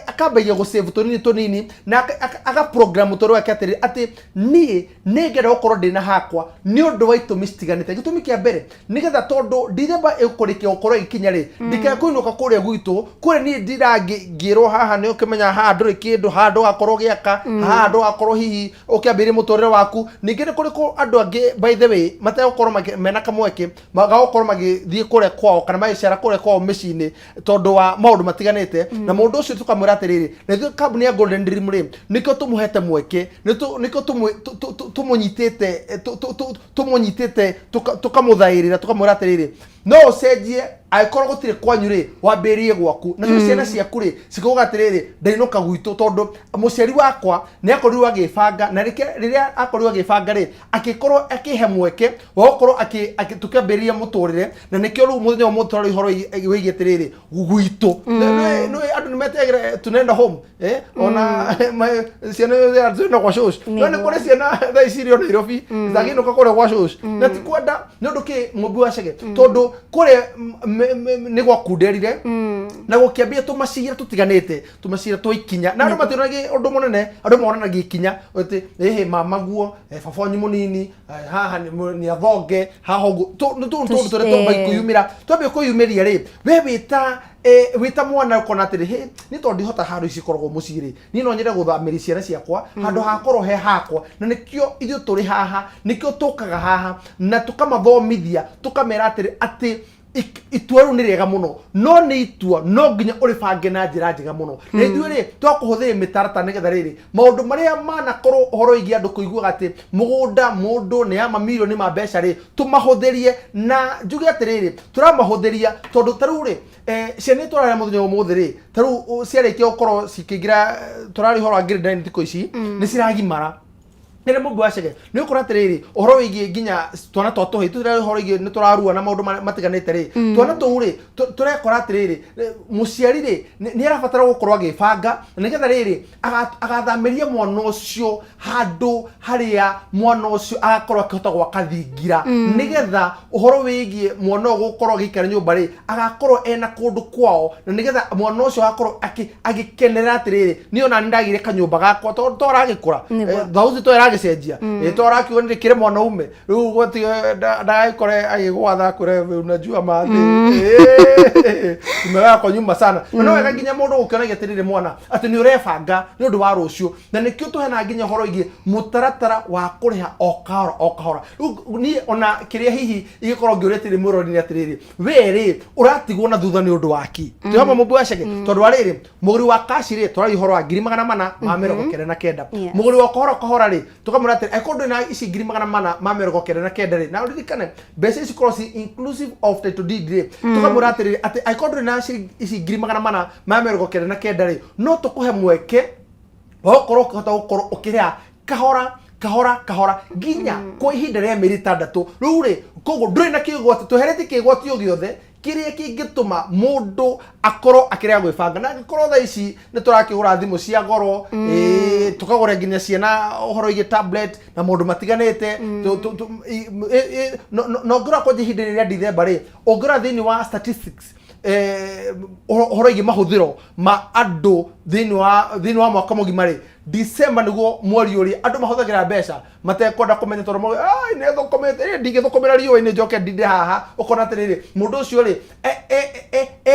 Speaker 3: akambagia gũsave tũnini na agaprogram ũtũũro wake atĩ niĩ nĩngenda gũkorwo ndĩna hakwa nĩ ũndũ wa itũmi citiganĩte gĩtũmi kĩa mbere nĩgetha tondũ December ĩkũrĩkia gũkorwo ĩkinya rĩ ndikakũinũka kũrĩa gwitũ kũrĩa niĩ ndirangĩrwo haha nĩ ũkĩmenya haha ndũrĩ kĩndũ haha ndũgakorwo gĩaka haha ndũgakorwo hihi ũkĩambĩrĩria mũtũũrĩre waku ningĩ nĩ kũrĩ andũ angĩ by the way mategũkorwo mena kamweke magagũkorwo magĩthiĩ kũrĩa kwao kana magĩcera kũrĩa kwao mĩciĩ-inĩ tondũ wa maũndũ matiganĩte na mũndũ ũcio tũkamwĩra atĩrĩrĩ na ithuĩ kambuni ya Golden Dream rĩ nĩkĩo tũmũhete mweke nĩkĩo tũmũnyitĩte tũkamũthaĩrĩra tũkamwĩra atĩrĩrĩ no ũcenjie agĩkorwo gũtirĩ kwanyu rĩ wambĩrĩrie gwaku na ciana ciaku rĩ cikauga atĩrĩrĩ ndainũka gwitũ tondũ mũciari wakwa nĩ akorirwo agĩbanga na rĩrĩa akorirwo agĩbanga rĩ agĩkorwo akĩhe mweke wa gũkorwo tũkĩambĩrĩria mũtũrĩre na nĩkĩo rĩu mũthenya wa mũtũrĩre ihoro wĩgiĩ atĩrĩrĩ gwitũ andũ nĩ metegere tunaenda home ona ciana zina gwa shows no nĩ kũrĩ ciana thaa ici irĩ o Nairobi zagĩinũka kũrĩa gwa shows na ti kwenda nĩ ũndũ kĩ Mũmbi wa Chege tondũ kũrĩa nĩ gwakunderire na gũkĩambia tũmacira tũtiganĩte tũmacira twa ikinya na andũ mationagia ũndũ mũnene andũ monanagia ikinya atĩ ĩhĩ mamaguo baba wanyu mũnini haha nĩ athonge haha ũguo tũndũ tũrĩa twambia kũyumĩria rĩ we wĩta mwana ũkona atĩrĩ nĩ tondũ ndihota handũ ici ikoragwo mũciĩ rĩ niĩ no nyende gũthamĩria ciana ciakwa handũ hakorwo he hakwa na nĩkĩo ithuĩ tũrĩ haha nĩkĩo tũkaga haha na tũkamathomithia tũkamera atĩ itua rĩu nĩ rĩega mũno no nĩ itua no nginya ũrĩbange na njĩra njega mũno na ithuĩ rĩ twakũhũthĩra mĩtaratara nĩgetha rĩrĩ maũndũ marĩa manakorwo ũhoro wĩgiĩ andũ kũiguaga atĩ mũgũnda mũndũ nĩ ya mamirioni ma mbeca rĩ tũmahũthĩrie na njuge atĩrĩrĩ tũramahũthĩria tondũ ta rĩu rĩ ciana tũrarĩa mũthenya ũmũthĩ rĩ ta rĩu ciarĩkia gũkorwo cikĩingĩra tũrarĩ ũhoro wa grade 9 thikũ ici nĩ ciragimara nĩ Mũmbi wa Chege nĩ ũkora atĩrĩrĩ ũhoro wĩgiĩ nginya twana twa tũhĩ tũrĩa ũhoro wĩgiĩ nĩ tũrarua na maũndũ matiganĩte rĩ twana tũu rĩ tũrekora atĩrĩrĩ mũciari rĩ nĩ arabatara gũkorwo agĩbanga nĩgetha rĩrĩ agathamĩria mwana ũcio handũ harĩa mwana ũcio agakorwo akĩhota gwaka thingira nĩgetha ũhoro wĩgiĩ mwana ũyũ gũkorwo agĩikara nyũmba rĩ agakorwo ena kũndũ kwao na nĩgetha mwana ũcio agakorwo agĩkenerera atĩrĩrĩ niĩ ona nĩ ndagĩire kanyũmba gakwa tondũ twaragĩkũra thauthi twaragĩcenjia twarakĩuga nĩ kĩrĩ mwanaume rĩu gũti ndagĩkore agĩgwatha kũre unajua mathĩ tumewekwa nyuma sana na no wega nginya mũndũ gũkĩonagia atĩrĩrĩ mwana atĩ nĩ ũrebanga nĩ ũndũ wa rũciũ na nĩkĩo tũhena nginya ũhoro wĩgiĩ mũtaratara wa kũrĩha o kahora rĩu niĩ ona kĩrĩa hihi igĩkorwo ngĩũria atĩrĩ mũrori atĩrĩrĩ we rĩ ũratigwo na thutha nĩ ũndũ waki twĩhoma Mũmbi wa Chege tondũ wa rĩrĩ mũgũri wa kaci rĩ tũrari ũhoro wa 499 mũgũri wa kahora rĩ tũkamwĩra atĩrĩ akorwo na ici 499 rĩ na ũririkane mbeca ici korwo inclusive of title deed rĩ tũkamwĩra atĩrĩrĩ atĩ akorwo na ici 499 rĩ no tũkũhe mweke wa gũkorwo ũkĩhota gũkorwo ũkĩrĩha kahora nginya kwa ihinda rĩa mĩeri 6 rĩu rĩ koguo ndũrĩ na kĩgwati tweheretie kĩgwati o gĩothe kĩrĩa kĩngĩtũma mũndũ akorwo akĩrĩa gwĩbanga na angĩkorwo thaa ici nĩ tũrakĩgũra thimũ cia goro tũkagũra nginya ciana ũhoro wĩgiĩ tablet na maũndũ matiganĩte no ngĩrora kwanja ihinda rĩrĩa December rĩ ũngĩrora thĩinĩ wa statistics ũhoro wĩgiĩ mahũthĩro ma andũ thĩinĩ wa mwaka mũgima rĩ December niguo mweri uri andu mahuthagira mbeca matekwenda kumenya toro mo ai ne thokomete ndige thokomera rio ine njoke ndinde haha ukona atiriri mundu ucio ri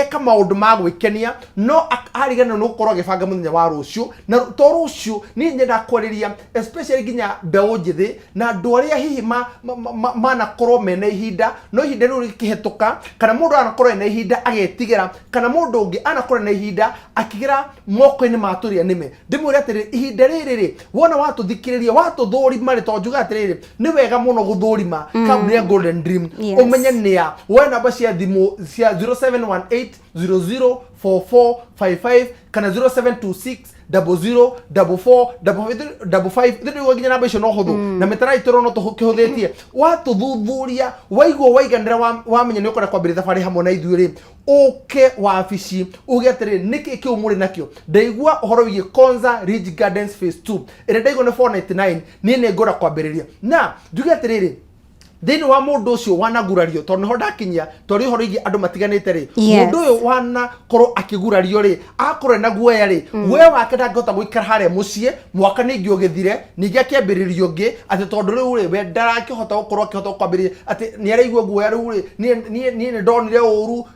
Speaker 3: kama maundu ma gwikenia no arigana no gukorwo agibanga muthenya wa rucio na to rucio ni nyenda kwariria especially ginya mbeu njithi na andu aria hihi manakorwo mena ihinda no ihinda riu rikihetuka kana mundu anakorwo ena ihinda agetigira kana mundu ungi anakorwo na ihinda akigira moko-ini maturia nime ndimwira atiriri ihinda riri wona watuthikiriria watuthurima ri tonjuga atiriri ni wega muno guthurima kambuni ya Golden Dream umenye nia we namba cia thimu cia 0718 004455 kana 0726 004455 ndio ginya namba icio no huthu na metara itoro no tukihuthitie watuthuthuria waigwo waiganira wamenya ni ukora kwambira thabari hamwe na ithuĩ uke wabici uge atiri niki kiu muri nakio ndaigua uhoro wigie Konza Ridge Gardens phase 2 ire ndaigo na 499 ni ngora kwambiriria na njuge atiriri thini wa mundu ucio wanagurario tondu ho ndakinyia tori horo igi andu matiganite ri mundu uyu wana korwo akigurario ri akorwo na guoya ri we wake ndangihota guikara haria mucie mwaka ningi ugithire ningi akiambiririo ngi ati tondu riu ri we ndarakihota gukorwo akihota kwambiriria ati ni araigua guoya riu ri ni ndonire uru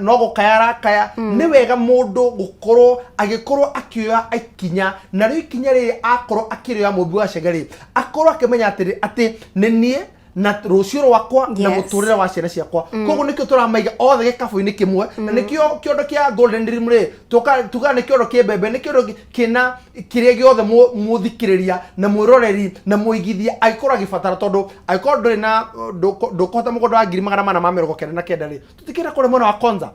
Speaker 3: no gukayara kaya ni wega mundu gukorwo agikorwo akioya ikinya na riu ikinya ri akorwo akirioya mumbi wa cegari akorwo akimenya ati ni nie na rucio rwakwa na muturire wa ciana ciakwa koguo nikio turamaiga othe gikabu-ini kimwe na nikio kiondo kia Golden Dream ri tuga nikio ndo kiembembe nikio kina kiria giothe muthikiriria na mwiroreri na muigithia aikorwo agibatara tondu aikorwo nduri na ndukuhota mugondo wa 499 ri tutikira kure mwana wa Konza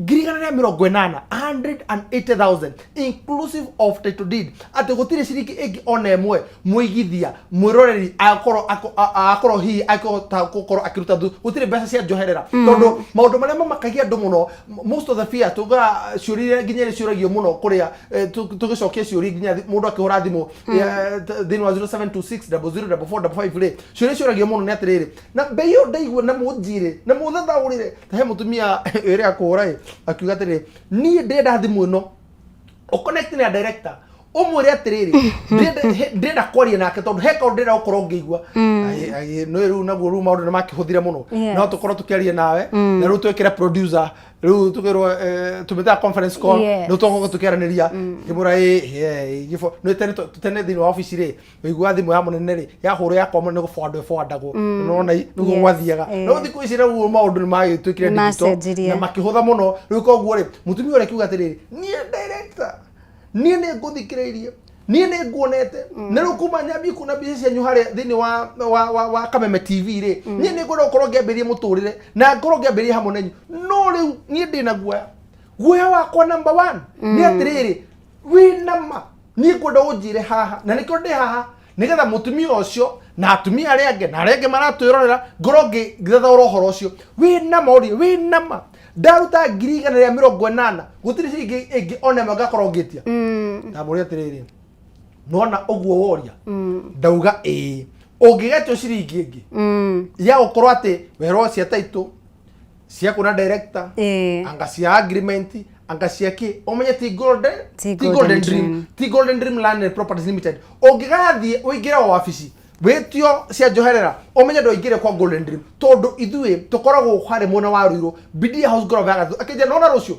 Speaker 3: 180,000 180,000 inclusive of title deed ati gutire ciringi ingi ona emwe muigithia mwiroreri akorwo hi akoro akiruta gutire mbeca cia njoherera tondu maundu maria mamakagia andu muno most of the fear tuga ciuria nginya ciuragio muno kuria tugicokia ciuria nginya mundu akihura thimu thini wa 0726 004455 ri ciuria ciuragio muno ni atiriri na mbei yo ndaigua na munjire na muthathaurire ta he mutumia ere akuhura akiuga atiri ni ndenda thimu ino o connect na director umwire atiriri ndenda kwaria nake tondu he kaundu ndenda gukorwo ngiigua no riu naguo riu maundu namakihuthire muno no tukorwo tukiaria nawe na riu twekira producer riu tukirwo tumita conference call no tukorwo tukiaraniria ngimura gifo no tene thini wa office ri wigua thimu ya munene ri ya huru ya kwa munene gufandwo fandagwo no na niguo gwathiaga no thiku ici riu maundu nimagitwikire digital na makihutha muno riu koguo ri mutumia uri kiuga atiriri nie director nie ne nguthikiririe nie ne nguonete na riu kuma nyambi kuna bici cianyu haria thini wa Kameme TV ri nie ne ngoro korwo ngiambirie muturire na ngoro ngiambirie hamwe nenyu no riu nie ndina guoya wakwa number 1 ni atiriri winama nie ngwenda unjire haha na nikio ndi haha nigetha mutumia ucio na atumia aria ange na aria ange maratwirorera ngoro ngithathaura uhoro ucio winama uri winama ndaruta 180,000 gutiri ciringi ingi ona mega korongetia ndamuri atiriri nona uguo woria ndauga ungigetio ciringi ingi ya ukorwo ati wero cia title cia kuna director anga cia agreement anga cia ki umenye ti Golden Dream Land and Properties Limited ungigathie uingira wabici wetio cia njoherera umenye ndo ingire kwa Golden Dream tondu ithuĩ tukoragwo hari mwena wa Ruiru Bidia House Grove agathu akija nona rucio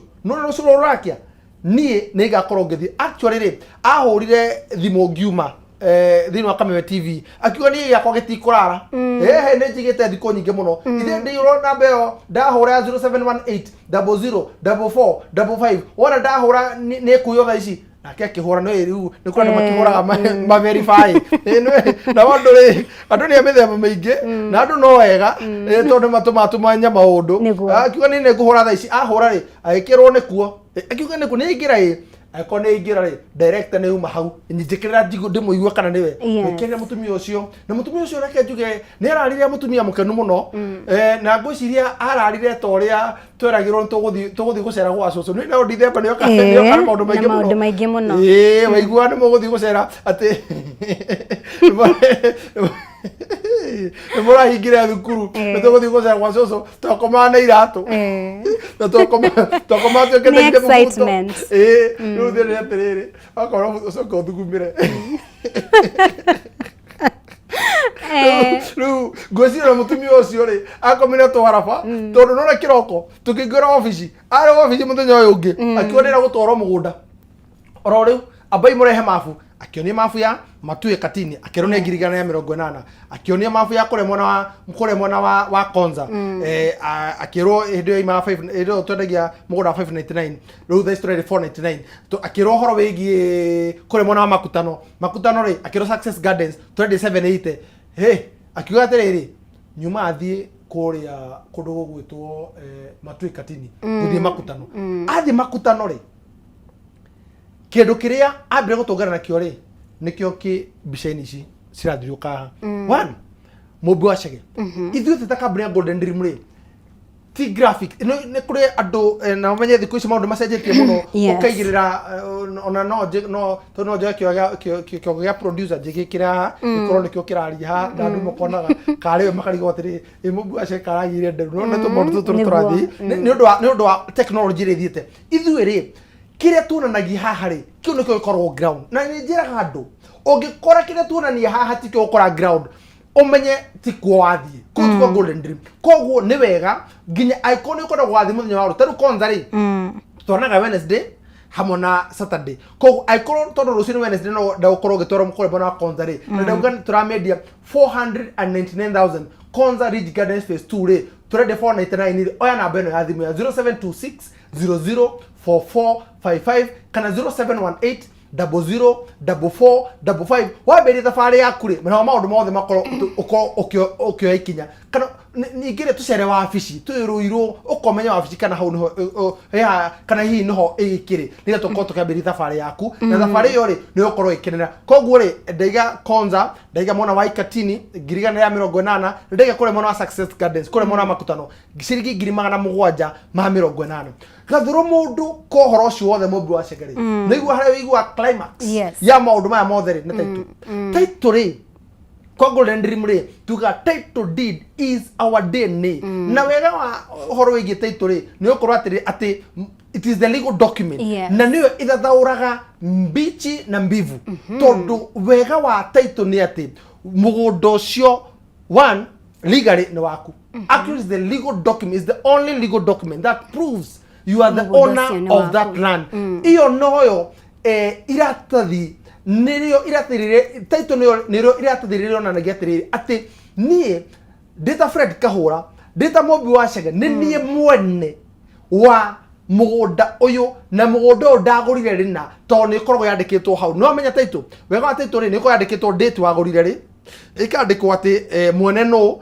Speaker 3: rurakia nie nĩ ngakorwo ngĩthiĩ actually ri ahurire thimu ngiuma thini wa Kameme TV akiuga nie yakwa gĩtikũrara nĩ njigĩte thikũ nyingĩ mũno ithe ndĩirwo namba ĩyo ndahũra 0718 004455 wona ndahũra nĩ kuyo thaa ici nake akihura no riu ni kura makihuraga ma verify na wandu ri andu ni amithema maingi na andu no wega tondu matuma maundu akiuga ni nguhura thaa ici ahura ri agikirwo ni kuo akiuga ni ku ni ingira ako ni ingira ri director ni uma hau njikirira ndimuigua kana niwe ikirira mutumia ucio na mutumia ucio reke njuge ni ararire mutumia mukenu muno na ngwiciria ararire toria tweragirwo tuguthi gucera gwa cucu ni na December ni kana maundu maingi muno waigua ni muguthi gucera ati Mora hingira thukuru tuguthi gucera kwa coco twakomana iratu na twakoma twekete
Speaker 1: excitement
Speaker 3: riu thiri atiriri akora ucoka uthugumire riu ngwicira mutumia ucio ri akomire twaraba tondu nona kiroko tukingora ofici ari ofici muthenya uyu ungi akionera gutwarwo mugunda oro riu abai murehe mafu akionia mafu ya Matue Katini akirone ngirigana ya 80 akionia mafu ya kuremwa na wa Konza akiro hindo ima 5 hindo twendagia mugunda 599 riu the story 499 to akiro horo wegi kuremwa na makutano ri akiro Success Gardens 2780 akiuga atiriri nyuma athie kuria kundu gugwitwo Matue Katini guthie makutano athie makutano ri kindu kiria ambire gutungana nakio ri nikio ki bicaini ici cirathiuka one Mobi wa Chege ithuĩ teta kambuni ya Golden Dream ri ti graphic ni kuri andu na menye thiku ici maundu macenjetie muno ukaigirira ona no kio gya producer jigikira ikorwo nikio kiraria ha ndandu mukonaga kare makarigo atiri Mobi wa Chege karagire nderu no to maundu turathi ni undu wa technology ri thiete ithuĩ ri kiria tunanagia haha ri kio nikio ikorwo ground na ni njiraga andu ungikora kiria tunania haha ti kio ukora ground umenye ti kuo wathie ko Golden Dream koguo ni wega nginya icon ikorwo wathie muthenya wa rutaru Konza ri twonaga Wednesday hamwe na Saturday koguo icon tondu rucini Wednesday no ndaukorwo gitwaro mukore bona Konza ri na ndauga turamedia 499,000 Konza Ridge Gardens phase 2 ri turende 499 ri oya namba eno ya thimu ya 0726 004455 kana 0718 004455 wambere thabari yaku ri mena maundu mothe makoro ukio ikinya kana ningire tucere wa afici tuiruirwo ukomenya wa afici kana hau niho kana hihi niho igikiri nire tukoro tukiambiri thabari yaku na thabari yo ri ni ukorwo ikinena koguo ri ndaiga Konza ndaiga mona wa Ikatini ngirigana ya 80 ndaiga kure mona wa Success Gardens kure mona makutano ciringi 780 gathuro mundu kohoro ucio wothe Mobi wa Chege ri niguo haria wigua climax ya maundu maya mothe ri na title ri kwa Golden Dream ri tuga title deed is our DNA na wega wa horo wigi title ri ni ukorwo atiri ati it is the legal document na niyo ithathauraga mbichi na mbivu tondu wega wa title ni ati mugunda ucio one legally ni waku actually is the legal document is the only legal document that proves you are the owner of that land iyo noyo iratathi nirio iratirire title nirio iratathirire onanagia atiriri ati nie data Fred Kahura data Mobi wa Chege ni nie mwene wa mugunda uyu na mugunda uyu ndagurire rina to ni korwo yandikitwo hau no menya title wega wa title ri ni ko yandikitwo date wagurire ri ikandikwo ati mwene no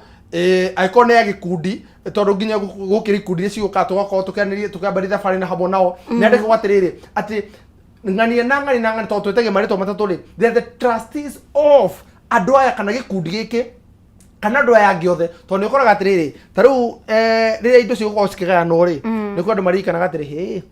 Speaker 3: icon ya gikundi tondu nginya gukiri kundi ciuka tugakorwo tukianirie tukiambari thabari na habo nao nyandikwo atiriri ati ngani to twetege marito matatu ri they are the trustees of andu aya kana gikundi giki kana andu aya giothe tondu ni koraga atiriri taru riria indo cigukorwo cikigayano ri ni ko andu marikanaga atiri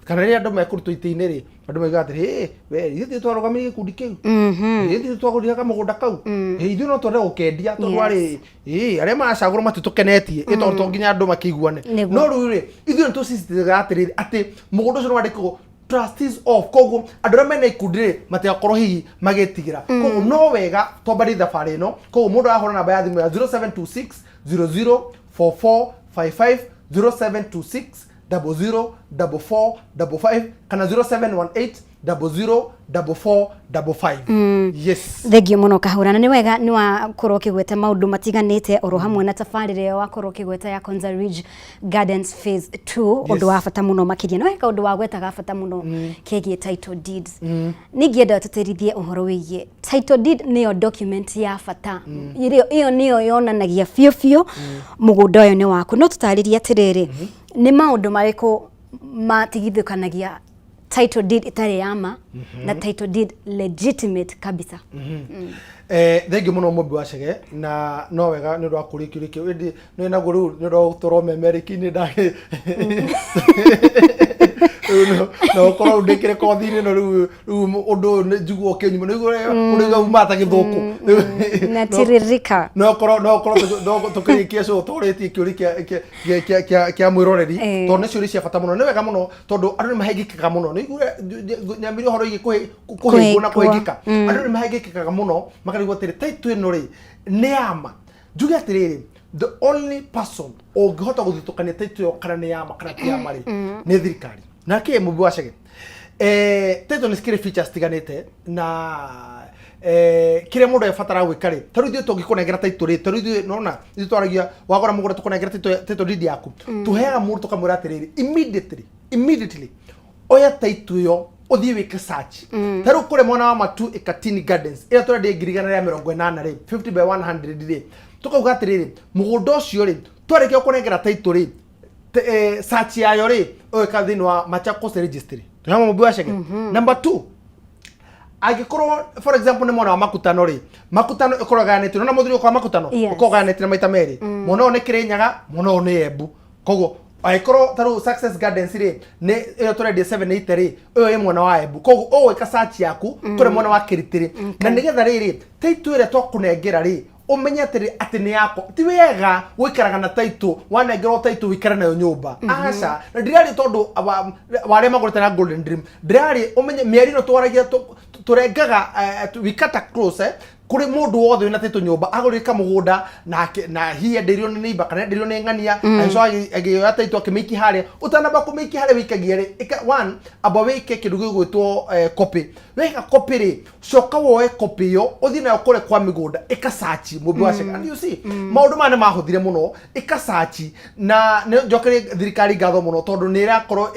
Speaker 3: kana riria andu mekurutu iti-ini ri andu maiga atiri we ithuĩ twarũgamirie gikundi kiu ithuĩ twagũrire kamũgũnda kau ithuĩ no twende gũkendia tondu arĩ arĩa maracagũra matitũkenetie ĩtondu to nginya andũ makĩiguane no rĩu rĩ ithuĩ nĩtũcicitĩga atĩrĩrĩ atĩ mũgũnda ũcio nĩwandĩkagwo trustees of koguo andũ arĩa mena ikundi rĩ matigakorwo hihi magĩtigĩra koguo no wega twambari thabarĩ ĩno koguo mũndũ arahũra namba ya thimũ ya 0726 004455 0726 004455 kana 0718 004455 yes
Speaker 1: thengio muno Kahura ni wega ni wakorwo kigweta maundu matiganite oro hamwe na tafarire wakorwo kigweta ya Konza Ridge Gardens phase 2 undu wa bata muno makiria no weka undu wa gwetaga bata muno kegie title deeds ningienda tuterithie uhoro wigie title deed niyo document ya bata iyo niyo yonanagia biũ mugunda uyu ni waku no tutariria atiriri ni maundu mariko matigithukanagia title deed itari yama na title deed legitimate kabisa
Speaker 3: thengio muno Mobi wa Chege na no wega ni ndo akurikirikio no na guru ni ndo toro memeriki ni nda no korwo ndikire kothi-inĩ no rĩu ũndũ njiguo kĩnyumo nĩguo uma ta gĩthũkũ
Speaker 1: na tiririka
Speaker 3: no korwo tũkĩrĩkia show tũrĩtie kĩũria kĩa mwĩroreri tondũ nĩ ciũria cia bata mũno nĩ wega mũno tondũ andũ nĩ mahengĩkaga mũno nĩiguo nyambire ũhoro igi kũhĩngwo na kũhĩngĩka andũ nĩ mahengĩkaga mũno makarigwo atĩrĩ title ĩno rĩ nĩ yama njuge atĩrĩrĩ the only person ũngĩhota gũthitũkania title kana nĩ yama kana ti yama rĩ nĩ thirikari na kĩ mũmbi wa Chege title nĩ cikĩrĩ features tiganĩte na kire mũndũ ebatara gwĩka rĩ tarũ ithuĩ tũngĩkũnengera title rĩ tarũ ithuĩ nona ithuĩ twaragia wagora mũgũra tũkũnengera title deed yaku tũheaga mũndũ tũkamwĩra atĩrĩrĩ immediately oya title ĩyo uthie wike search taru kure mwana wa Matu Ekatini Gardens ira tore de ngirigana ya 80 ri 50 by 100 ri tukauga atiriri mugundo ucio ri twareke kunengera title ri search yayo ri oika thini wa Machakos registry tuhama mubi wa Chege number 2 agikorwo for example ni mwana wa Makutano ri Makutano ikoroga neti na muthuri kwa Makutano ukoga neti na maita meri muno ni Kirinyaga muno ni Embu kogo aikoro taru Success Gardens ri ne ira tore de 78 ri oyo ye mwana wa Embu kogo o weka search yaku kure mwana wa Kiritiri na nigetha riri title ire twakunengera ri umenye ati ni yako ti wega wikaraga na title wanengera title wikara nayo nyumba aca na ndirari tondu wale magurite na Golden Dream ndirari umenye mieri no twaragia turengaga wikata close kuri mundu wothe wina title nyumba agurika mugunda na hiya ndirio ni neighbor kana ndirio ni ngania aiso agioya title akimiki hare utanamba kumiki hare wikagia ri one aba wike kindu gigwitwo copy weka copy ri coka woe copy yo uthi nayo kure kwa migunda ika-search mubi wa Chege and you see maundu mane mahuthire muno ika-search na njokere thirikari ngatho muno tondu ni irakorwo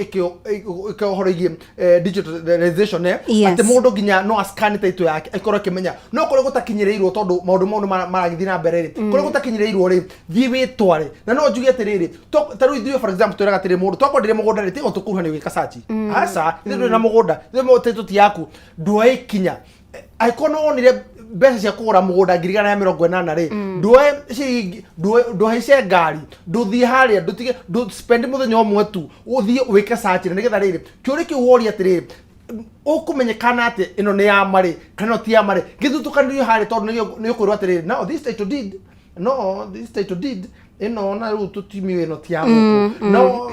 Speaker 3: ikihorogie digitalization ati mundu ginya no scan title yake ikorwo kimenya no kore gutakinyireirwo tondu maundu maragithi na mbere ri kore gutakinyireirwo ri thie witware na no njuge atiriri taru ithuĩ for example twiraga atiri mundu twakwendire mugunda ri tigo tukuruhani wika-search aca ithuĩ na mugunda ithuĩ title ti yaku nduoe kinya aikono onire mbeca cia kugura mugunda ngirigana ya 80 ri nduoe cia ngari nduthie haria ndutige spend muthenya umwe tu uthie wike search na nigetha riri kiuri kiu woria atiriri ukumenyekana ati ino ni ya mari kana ti ya mari githutukanirio hari tondu ni ukwirwo atiriri no this title deed ino na ru tutimi ino ti ya no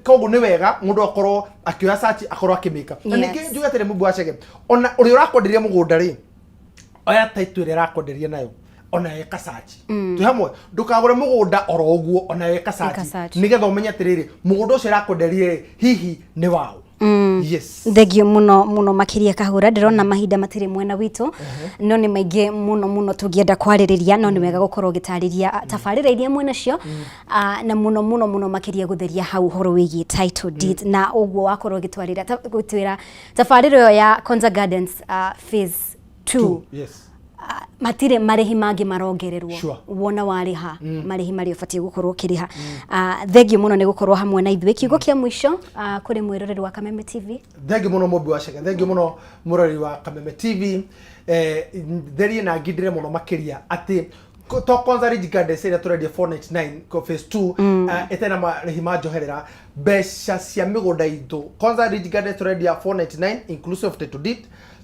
Speaker 3: kogo ni wega mundu akorwo akioya search akorwo akimika na ningi njuga atiri mubi wa Chege ona uri urakwenderia mugunda ri oya title ire rakwenderia nayo ona eka search tu hamwe ndukagure mugunda oro uguo ona eka search nigetha umenye atiriri mugunda ucio rakwenderia hihi ni wao yes
Speaker 1: thegio muno makiria kahura ndirona mahinda matire mwena witu no ni maingi muno tungienda kwaririria no ni wega gukorwo gitariria tafarira iria mwena cio na muno makiria gutheria hau horo wigi title deed na uguo wakorwo gitwarira gutwira tafarira ya Konza Gardens phase 2
Speaker 3: yes
Speaker 1: matire marehi mangi marongererwo wona wariha marehi mari ubatie gukorwo kiriha thegio muno ni gukorwo hamwe na ithuĩ kiugo kia mwisho kuri mwiroreri wa Kameme TV
Speaker 3: thegio muno mubi wa Chege thegio muno mwiroreri wa Kameme TV therie na ngindire muno makiria ati to Konza Gardens ira turedia 499 ko phase 2 etena marehi majoherera mbeca cia migunda itu Konza Gardens turedia 499 inclusive of title deed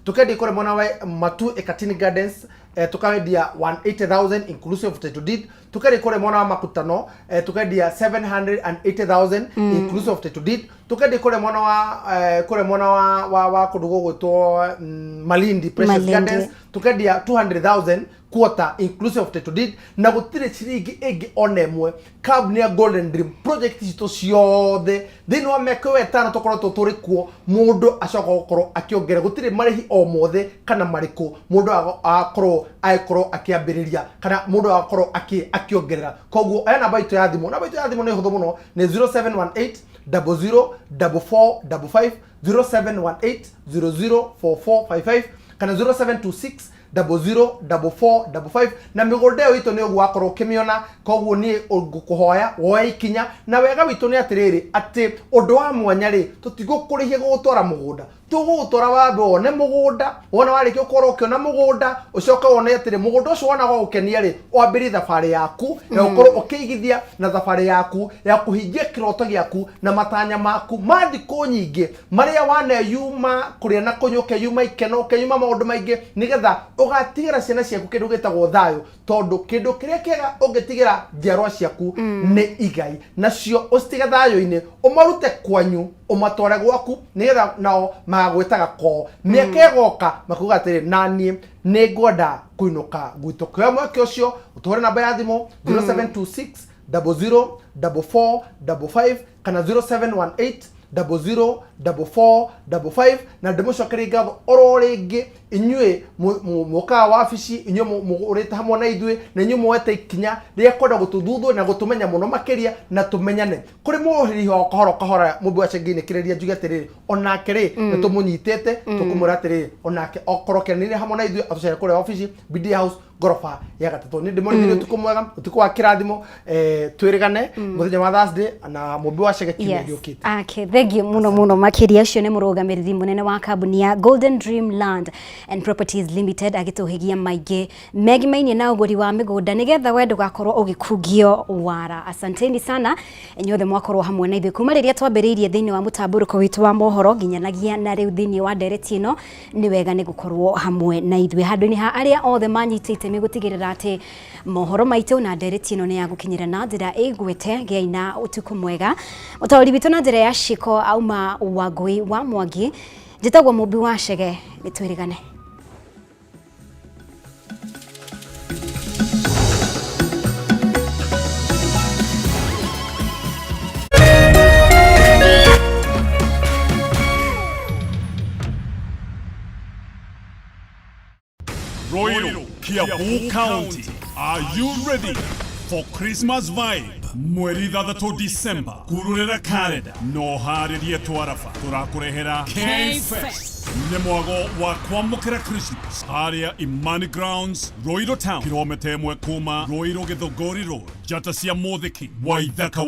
Speaker 3: tukendi kore mwana wa Matu Ekatini Gardens tukaendia 180,000 inclusive of title deed tukendi kore mwana wa Makutano tukaendia 780,000 inclusive of title deed tukendi kore mwana wa kudugo gwitwo Malindi Precious Gardens tukendia 200,000 quarter inclusive of title deed na gutire ciringi ingi onemwe cabin ya Golden Dream project cito ciothe thini wa meko wetano tokorwo turi kuo mundu acoka gukorwo akiongera gutire marihi o mothe kana mariku mundu akorwo akiambiriria kana mundu akorwo akiongerera koguo aya namba itu ya thimu ni huthu muno ni 0718 004455 0718 004455 kana 0726 004455 na migunda witu ni ugwakorwo kimiona koguo ni ngukuhoya woe ikinya na wega witu ni atiriri ati undu wa mwanya ri tutigukurihe gutwara mugunda tugutora wambe one mugunda wona warikio korwo ukiona mugunda ucoka wone atiri mugunda ucio wona gwa gukenia ri wambiri thabari yaku ya ukorwo ukiigithia na thabari yaku ya kuhingia kiroto giaku na matanya maku mathiko nyingi maria wane yuma kuria na kunyuke yuma ikeno keyuma maundu maingi nigetha ugatigira ciana ciaku kindu gitagwo thayo tondu kindu kiria kiega ungitigira njiarwa ciaku ni igai nacio ucitiga thayo-ini umarute kwanyu umatware gwaku nigetha nao magwitaga ko mieke goka makuga atiri nani ni ngwenda kuinuka gwito kwa mweke ucio utware namba ya thimu 0726 004455 kana 0718 004455 na ndimucokere ngatho oro ringi inyue muka wabici inyue murite hamwe na ithue na inyue mwete ikinya ria kwenda gututhuthwo na gutumenya muno makiria na tumenyane kuri muhiri ho kahora mubi wa cengine kireria njuge atiriri onake ri nitumunyitete tukumura atiriri onake okorokenire hamwe na ithue atucere kuri wabici BD House gorofa ya gatatu ni ndimonire tukumwega utikwa kirathimo twirigane muthenya wa Thursday na mubi wa cege kimerio kiti
Speaker 1: thengi muno makiria ucio ni murugamiriri munene wa kambuni ya Golden Dream Land and Properties Limited agituhigia maingi megimainie na uguri wa migunda nigetha wendo gakorwo ugikugio wara. Asanteni sana inyuothe mwakorwo hamwe na ithuĩ kuma riria twambĩrĩirie thĩinĩ wa mũtamburũko witũ wa mohoro nginyanagia na rĩu thĩinĩ wa ndereti ĩno nĩ wega nĩ gũkorwo hamwe na ithuĩ handũ-inĩ ha arĩa othe manyitĩte mĩgũtigĩrĩra atĩ mohoro maitũ na ndereti ĩno nĩ ya gũkinyĩra na njĩra ĩgwete gĩai na ũtukũ mwega. Mũtaũri witũ na njĩra ya ciko auma Wangui wa Mwangi njĩtagwo Mũmbi wa Chege nĩ twĩrĩgane.
Speaker 7: Roiro, Kiambu County, are you ready for Christmas vibe? Mweri thathatũ December, kururĩra Canada, no harĩrie twarafa, tũrakũrehera K-Fest. Nĩ mwago wa kwamũkĩra Christmas harĩa Imani Grounds, Roiro Town, kilomita ĩmwe kuma Roiro Gĩthũngũri Road, njata cia Mũthiki, Waithaka wa